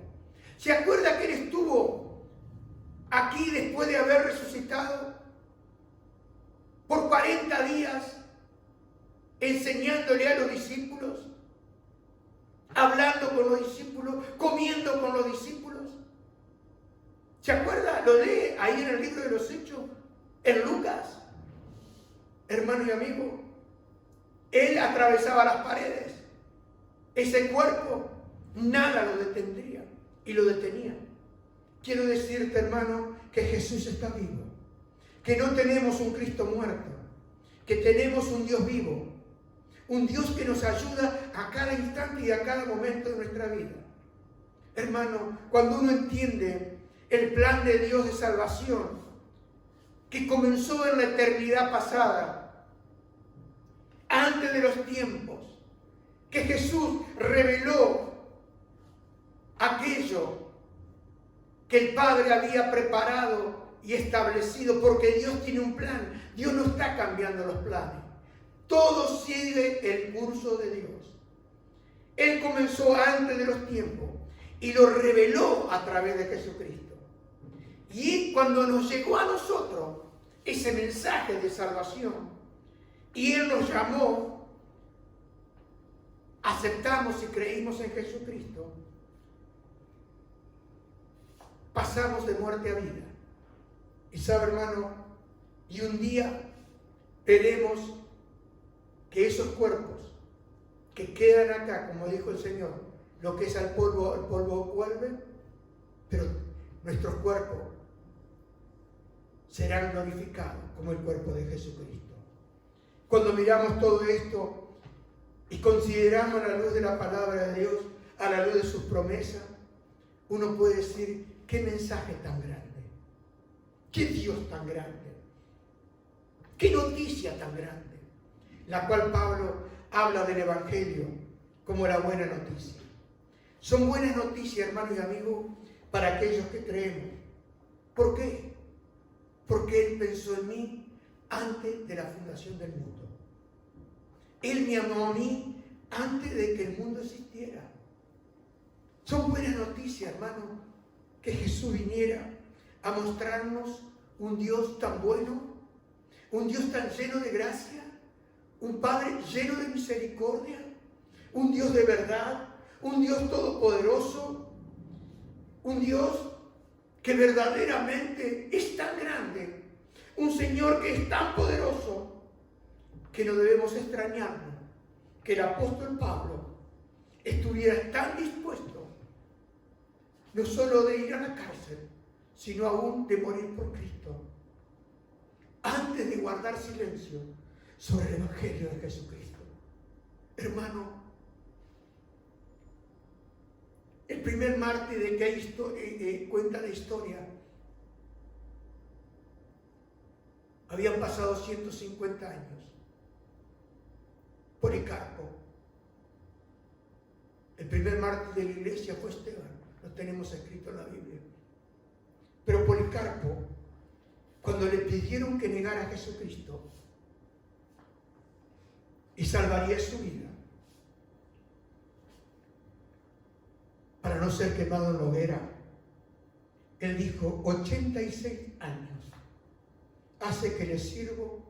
¿Se acuerda que Él estuvo aquí después de haber resucitado? Por 40 días enseñándole a los discípulos, hablando con los discípulos, comiendo con los discípulos. ¿Se acuerda? Lo lee ahí en el libro de los Hechos, en Lucas. Hermano y amigo, Él atravesaba las paredes. Ese cuerpo, nada lo detendría y lo detenía. Quiero decirte, hermano, que Jesús está vivo, que no tenemos un Cristo muerto, que tenemos un Dios vivo, un Dios que nos ayuda a cada instante y a cada momento de nuestra vida. Hermano, cuando uno entiende el plan de Dios de salvación, que comenzó en la eternidad pasada, antes de los tiempos, que Jesús reveló aquello que el Padre había preparado y establecido, porque Dios tiene un plan. Dios no está cambiando los planes. Todo sigue el curso de Dios. Él comenzó antes de los tiempos y lo reveló a través de Jesucristo. Y cuando nos llegó a nosotros ese mensaje de salvación y Él nos llamó, aceptamos y creímos en Jesucristo, pasamos de muerte a vida. Y sabe, hermano, y un día veremos que esos cuerpos que quedan acá, como dijo el Señor, lo que es al polvo vuelve, pero nuestros cuerpos serán glorificados como el cuerpo de Jesucristo. Cuando miramos todo esto y consideramos a la luz de la palabra de Dios, a la luz de sus promesas, uno puede decir, qué mensaje tan grande, qué Dios tan grande, qué noticia tan grande, la cual Pablo habla del Evangelio como la buena noticia. Son buenas noticias, hermanos y amigos, para aquellos que creemos. ¿Por qué? Porque Él pensó en mí antes de la fundación del mundo. Él me amó a mí antes de que el mundo existiera. Son buenas noticias, hermano, que Jesús viniera a mostrarnos un Dios tan bueno, un Dios tan lleno de gracia, un Padre lleno de misericordia, un Dios de verdad, un Dios todopoderoso, un Dios que verdaderamente es tan grande, un Señor que es tan poderoso, que no debemos extrañarnos que el apóstol Pablo estuviera tan dispuesto no solo de ir a la cárcel, sino aún de morir por Cristo, antes de guardar silencio sobre el Evangelio de Jesucristo. Hermano, el primer mártir de que cuenta la historia, habían pasado 150 años. Policarpo. El primer mártir de la iglesia fue Esteban, lo tenemos escrito en la Biblia. Pero Policarpo, cuando le pidieron que negara a Jesucristo y salvaría su vida para no ser quemado en la hoguera, él dijo: 86 años hace que le sirvo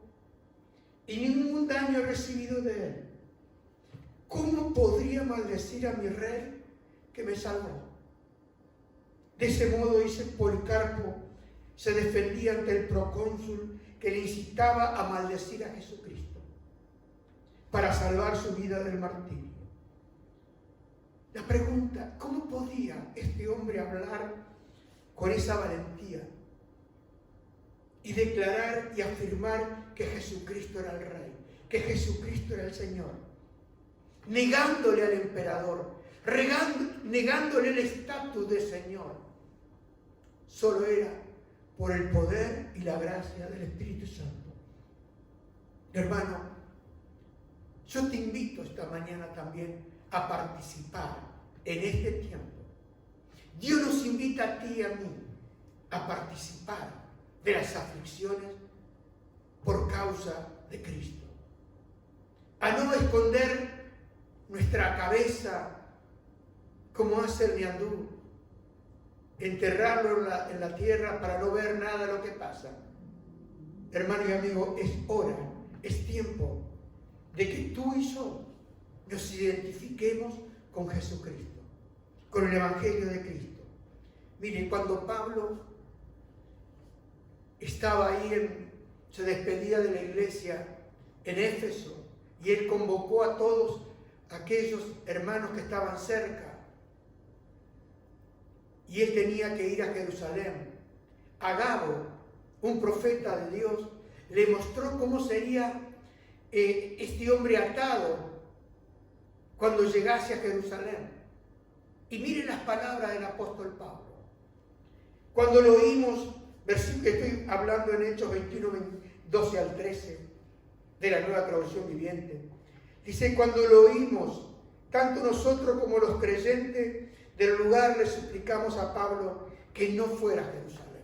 y ningún daño he recibido de él. ¿Cómo podría maldecir a mi rey que me salvó? De ese modo, dice Policarpo, se defendía ante el procónsul que le incitaba a maldecir a Jesucristo para salvar su vida del martirio. La pregunta: ¿cómo podía este hombre hablar con esa valentía y declarar y afirmar que Jesucristo era el Rey, que Jesucristo era el Señor, negándole al emperador, negándole el estatus de Señor? Solo era por el poder y la gracia del Espíritu Santo. Hermano, yo te invito esta mañana también a participar en este tiempo. Dios nos invita a ti y a mí a participar de las aflicciones por causa de Cristo, a no esconder nuestra cabeza como hace el ñandú, enterrarlo en la tierra para no ver nada de lo que pasa. Hermano y amigo, es hora, es tiempo de que tú y yo nos identifiquemos con Jesucristo, con el Evangelio de Cristo. Miren, cuando Pablo estaba ahí, se despedía de la iglesia en Éfeso, y él convocó a todos aquellos hermanos que estaban cerca, y él tenía que ir a Jerusalén. Agabo, un profeta de Dios, le mostró cómo sería este hombre atado cuando llegase a Jerusalén. Y miren las palabras del apóstol Pablo. Cuando lo oímos, versículo que estoy hablando en Hechos 21, 12 al 13, de la Nueva Traducción Viviente, dice: cuando lo oímos, tanto nosotros como los creyentes del lugar, le suplicamos a Pablo que no fuera a Jerusalén.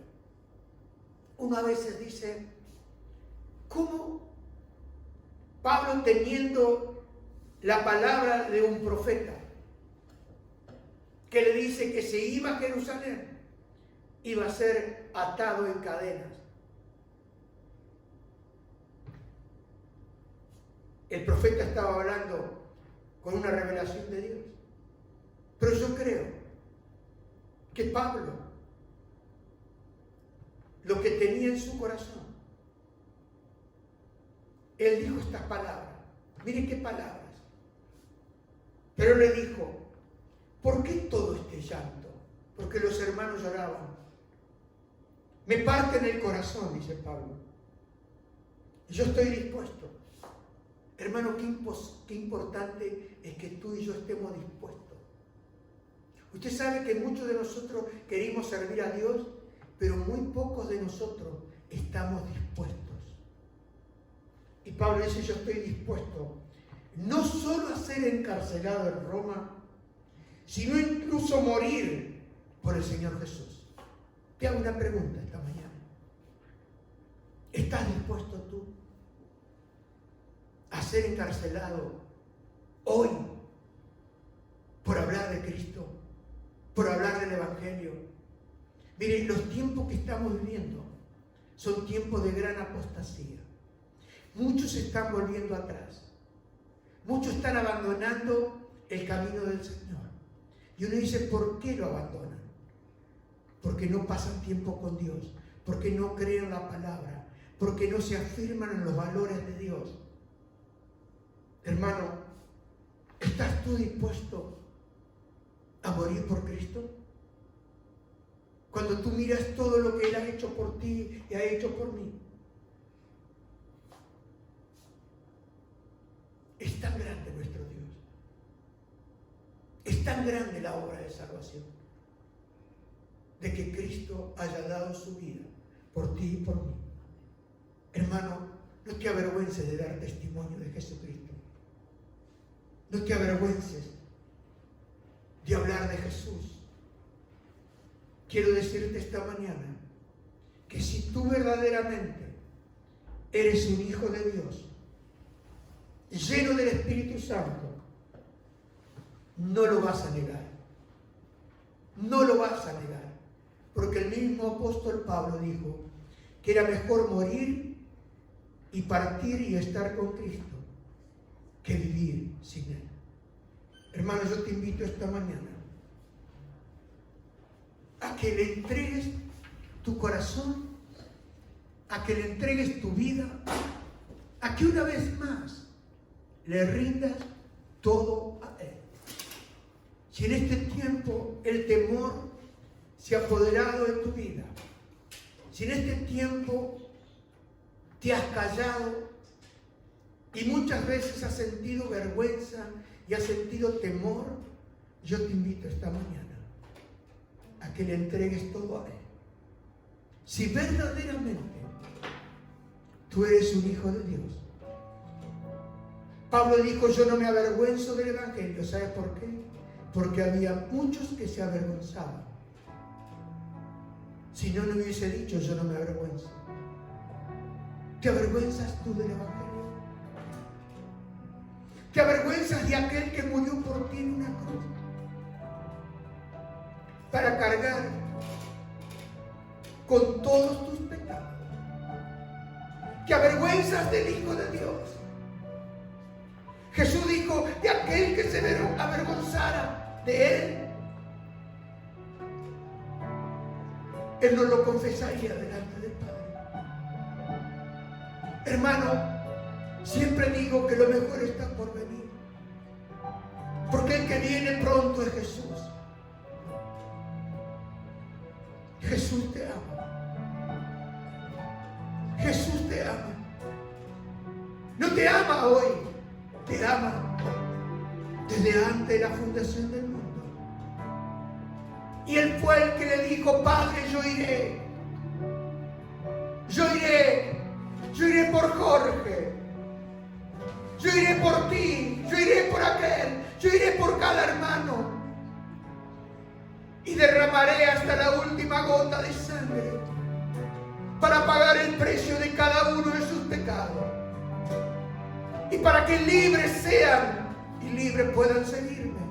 Uno a veces dice: ¿cómo Pablo, teniendo la palabra de un profeta que le dice que se iba a Jerusalén, iba a ser atado en cadenas? El profeta estaba hablando con una revelación de Dios. Pero yo creo que Pablo, lo que tenía en su corazón, él dijo estas palabras. Miren qué palabras. Pero le dijo: ¿por qué todo este llanto? Porque los hermanos lloraban. Me parten el corazón, dice Pablo. Y yo estoy dispuesto. Hermano, qué importante es que tú y yo estemos dispuestos. Usted sabe que muchos de nosotros queremos servir a Dios, pero muy pocos de nosotros estamos dispuestos. Y Pablo dice: yo estoy dispuesto no solo a ser encarcelado en Roma, sino incluso morir por el Señor Jesús. Te hago una pregunta esta mañana. ¿Estás dispuesto tú a ser encarcelado hoy por hablar de Cristo? por hablar del Evangelio. Miren, los tiempos que estamos viviendo son tiempos de gran apostasía. Muchos se están volviendo atrás. Muchos están abandonando el camino del Señor. Y uno dice, ¿por qué lo abandonan? Porque no pasan tiempo con Dios, porque no creen la palabra, porque no se afirman en los valores de Dios. Hermano, ¿estás tú dispuesto a morir por Cristo? Cuando tú miras todo lo que Él ha hecho por ti y ha hecho por mí, es tan grande nuestro Dios. Es tan grande la obra de salvación, de que Cristo haya dado su vida por ti y por mí. Hermano, no te avergüences de dar testimonio de Jesucristo. No te avergüences de hablar de Jesús. Quiero decirte esta mañana que si tú verdaderamente eres un hijo de Dios, lleno del Espíritu Santo, no lo vas a negar. No lo vas a negar. Porque el mismo apóstol Pablo dijo que era mejor morir y partir y estar con Cristo que vivir sin Él. Hermano, yo te invito esta mañana a que le entregues tu corazón, a que le entregues tu vida, a que una vez más le rindas todo a Él. Si en este tiempo el temor se ha apoderado de tu vida, si en este tiempo te has callado y muchas veces has sentido vergüenza y has sentido temor, yo te invito esta mañana a que le entregues todo a Él. Si verdaderamente tú eres un hijo de Dios. Pablo dijo, yo no me avergüenzo del Evangelio. ¿Sabes por qué? Porque había muchos que se avergonzaban. Si no, no hubiese dicho, yo no me avergüenzo. ¿Te avergüenzas tú del Evangelio? ¿Te avergüenzas de aquel que murió por ti en una cruz? Para cargar con todos tus pecados. ¿Te avergüenzas del Hijo de Dios? Jesús dijo, de aquel que se avergonzara de Él no lo confesaría delante del Padre. Hermano, siempre digo que lo mejor está por venir. Porque el que viene pronto es Jesús. Jesús te ama. Jesús te ama. No te ama hoy, te ama desde antes de la fundación del mundo. Y Él fue el que le dijo, Padre, yo iré por Jorge, yo iré por ti, yo iré por aquel, yo iré por cada hermano y derramaré hasta la última gota de sangre para pagar el precio de cada uno de sus pecados y para que libres sean y libres puedan seguirme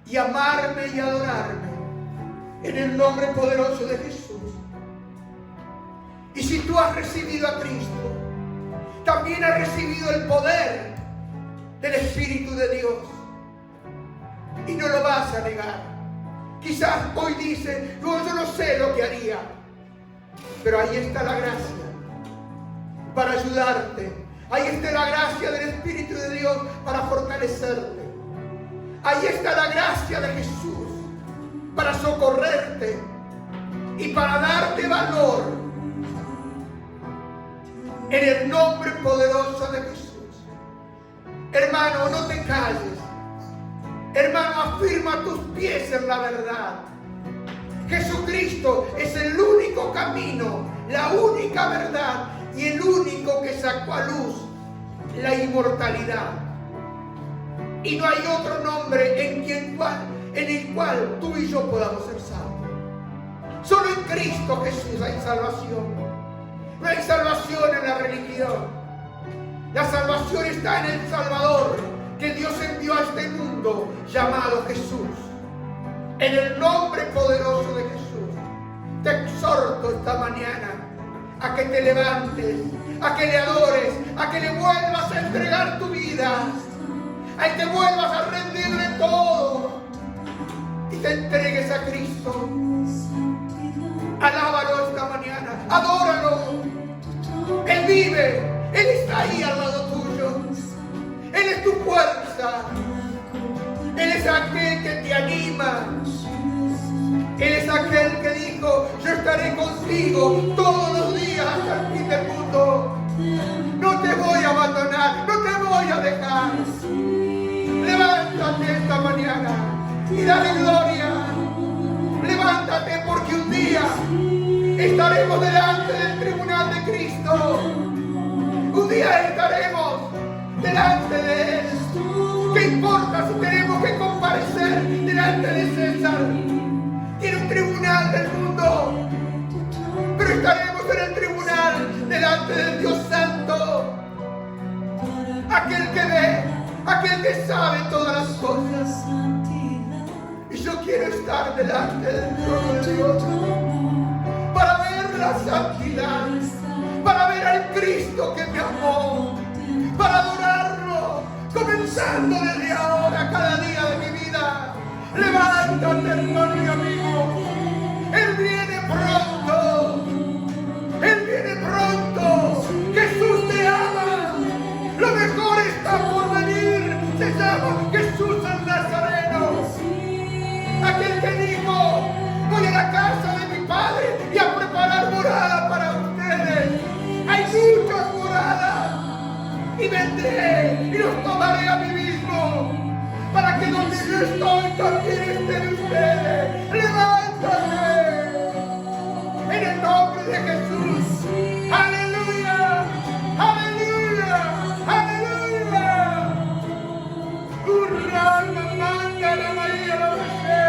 y amarme y adorarme en el nombre poderoso de Jesús. Y si tú has recibido a Cristo, también has recibido el poder del Espíritu de Dios y no lo vas a negar. Quizás hoy dices, no, yo no sé lo que haría, pero ahí está la gracia para ayudarte. Ahí está la gracia del Espíritu de Dios para fortalecerte. Ahí está la gracia de Jesús para socorrerte y para darte valor en el nombre poderoso de Jesús. Hermano, no te calles. Hermano, afirma tus pies en la verdad. Jesucristo es el único camino, la única verdad y el único que sacó a luz la inmortalidad. Y no hay otro nombre en el cual tú y yo podamos ser salvos. Solo en Cristo Jesús hay salvación. No hay salvación en la religión. La salvación está en el Salvador que Dios envió a este mundo llamado Jesús. En el nombre poderoso de Jesús, te exhorto esta mañana a que te levantes, a que le adores, a que le vuelvas a entregar tu vida, a que vuelvas a rendirle todo y te entregues a Cristo. Alábalo esta mañana, adóralo. Él vive, Él está ahí al lado tuyo. Él es tu fuerza. Él es aquel que te anima. Él es aquel que dijo: yo estaré contigo todos los días hasta el fin del mundo. No te voy a abandonar, no te voy a dejar. Levántate esta mañana y dale gloria. Levántate, porque un día estaremos delante del tribunal de Cristo. Un día estaremos delante de Él. ¿Qué importa si tenemos que comparecer delante de César? Tiene un tribunal del mundo, pero estaremos en el tribunal delante del Dios Santo, aquel que ve, aquel que sabe todas las cosas. Y yo quiero estar delante del trono de Dios para ver la santidad, para ver al Cristo que me amó, para adorarlo, comenzando desde ahora, cada día de mi vida. Levántate, hermano y amigo. Él viene pronto. Él viene pronto. Jesús te ama. Lo mejor está por venir. Se llama Jesús el Nazareno. Aquel que dijo: voy a la casa de mi Padre y a preparar morada para ustedes. Hay muchas moradas. Y vendré y los tomaré a mí mismo, para que donde yo estoy también estén ustedes. ¡Levántate! En el nombre de Jesús. ¡Aleluya! ¡Aleluya! ¡Aleluya! ¡Hurra! ¡Manda la María la Bebé!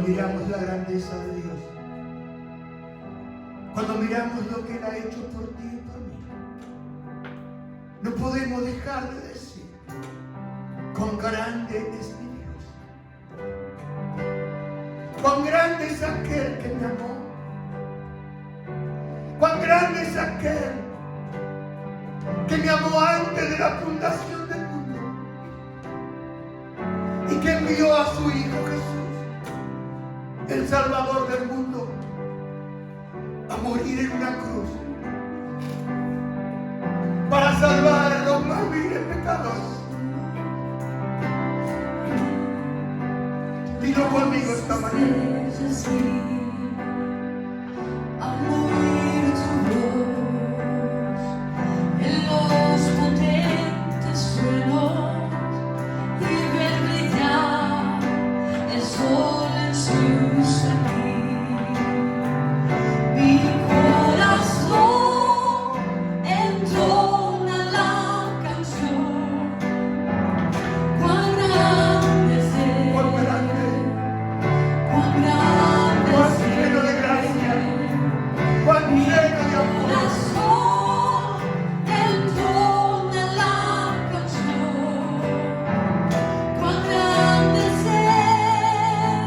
miramos la grandeza de Dios, cuando miramos lo que Él ha hecho por ti y por mí, no podemos dejar de decir: cuán grande es mi Dios, Cuán grande es aquel que me amó. Cuán grande es aquel que me amó antes de la fundación del mundo y que envió a su Hijo Jesús, el Salvador del mundo, a morir en una cruz para salvar a los más viles pecadores. Dilo conmigo esta mañana. Al oír tu voz en los potentes suelos y ver brillar el sol en su sentir, mi corazón entona la canción. Cuán grande es Él, Cuán grande, cuán grande cuán es Él. lleno de gracia, cuán lleno de amor. Corazón entona la canción. Cuán grande es Él,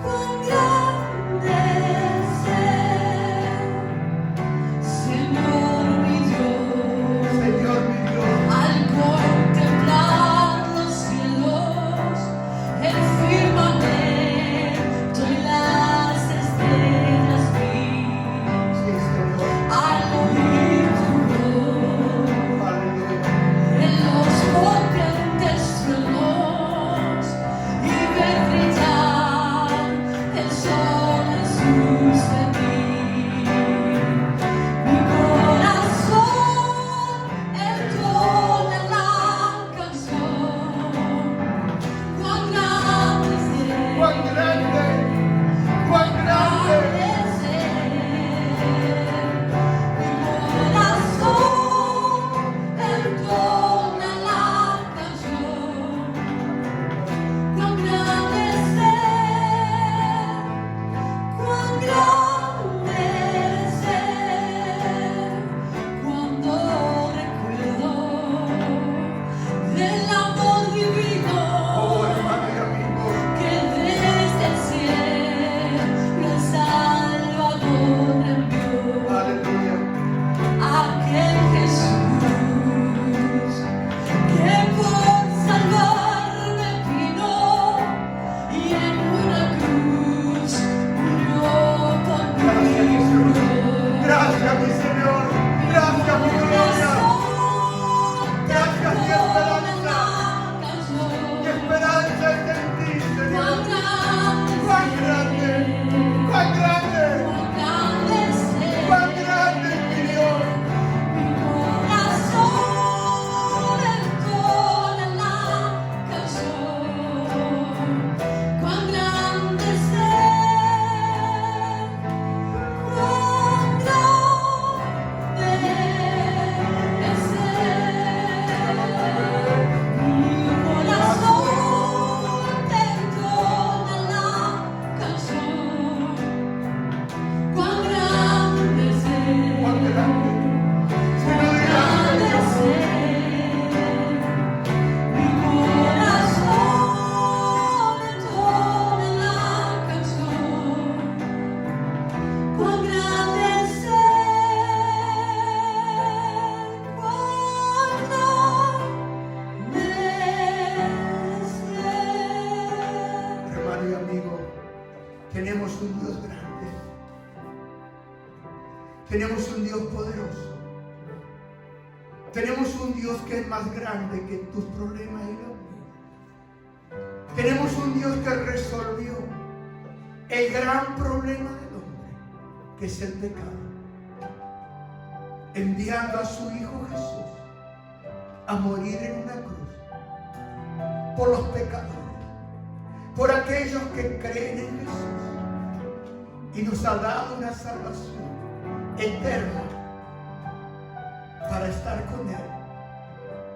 cuán grande es Él, Señor mi Dios. Señor mi Dios, Al contemplar los cielos, el firmamento y las estrellas vi. sí, Señor, Al oír tu voz aleluya. en los potentes truenos y ver brillar el sol en su sentir, mi corazón entona la canción. Cuán grande es Él, Cuán grande, cuán grande. mi corazón entona la canción. Cuán grande es Él, cuán grande es Él. Cuando recuerdo del amor divino Oh, hermano y amigo, que desde el cielo el Salvador envió, aleluya. aquel Jesús que por salvarme vino y en una cruz murió por Gracias, Jesús. mí. Gracias, mi Señor. Gracias, mi gloria. Gracias, mi esperanza. Mi esperanza es en ti, Señor. Cuán grande, cuán grande, cuán grande es mi Dios. Mi corazón entona la canción. Cuán grande es Él, cuán grande es Él. Mi corazón entona la canción. Cuán grande es Él. Cuán grande. Si no Grande dirás, es Él, mi corazón entona la canción. Cuán grande es Él, cuán grande es Él. hermano y amigo, tenemos un Dios grande. Tenemos un Dios poderoso. Tenemos un Dios que es más grande que tus problemas y los míos. Tenemos un Dios que resolvió el gran problema del hombre, que es el pecado, enviando a su Hijo Jesús a morir en una cruz por los pecadores, por aquellos que creen en Jesús, y nos ha dado una salvación eterna para estar con Él.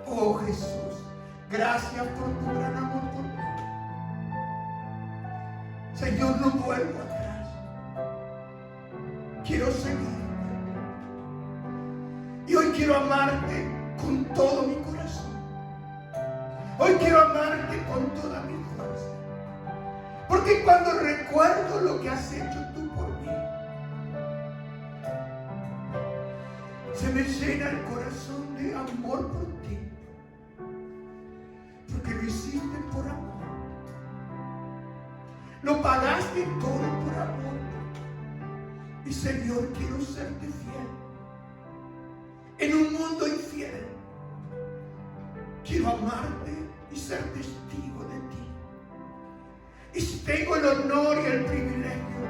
Oh Jesús, gracias por tu gran amor por mí. Señor, no vuelvo atrás. Quiero seguirte. Y hoy quiero amarte con todo mi corazón. Hoy quiero amarte con toda mi fuerza. Porque cuando recuerdo lo que has hecho tú por mí, se me llena el corazón de amor por ti. Porque lo hiciste por amor. Lo pagaste todo por amor. Y Señor, quiero serte fiel. En un mundo infiel, quiero amarte y ser testigo de ti. Y si tengo el honor y el privilegio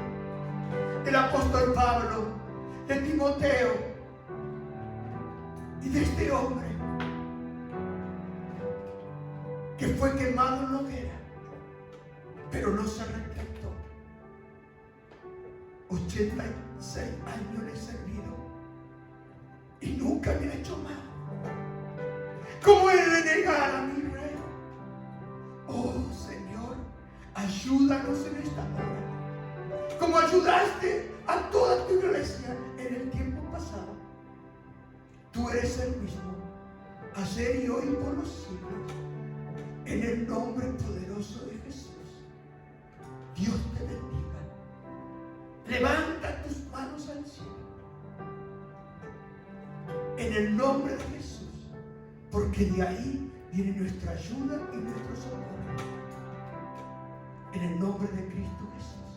del apóstol Pablo, de Timoteo y de este hombre que fue quemado en la hoguera, pero no se retractó. 86 años le he servido y nunca me ha hecho mal. ¿Cómo he de negar a mi rey? Oh Señor, ayúdanos en esta hora. Como ayudaste a toda tu iglesia en el tiempo pasado. Tú eres el mismo, ayer y hoy por los siglos. En el nombre poderoso de Jesús. Dios te bendiga. Levanta tus manos al cielo. En el nombre de Jesús. Porque de ahí viene nuestra ayuda y nuestro socorro. En el nombre de Cristo Jesús.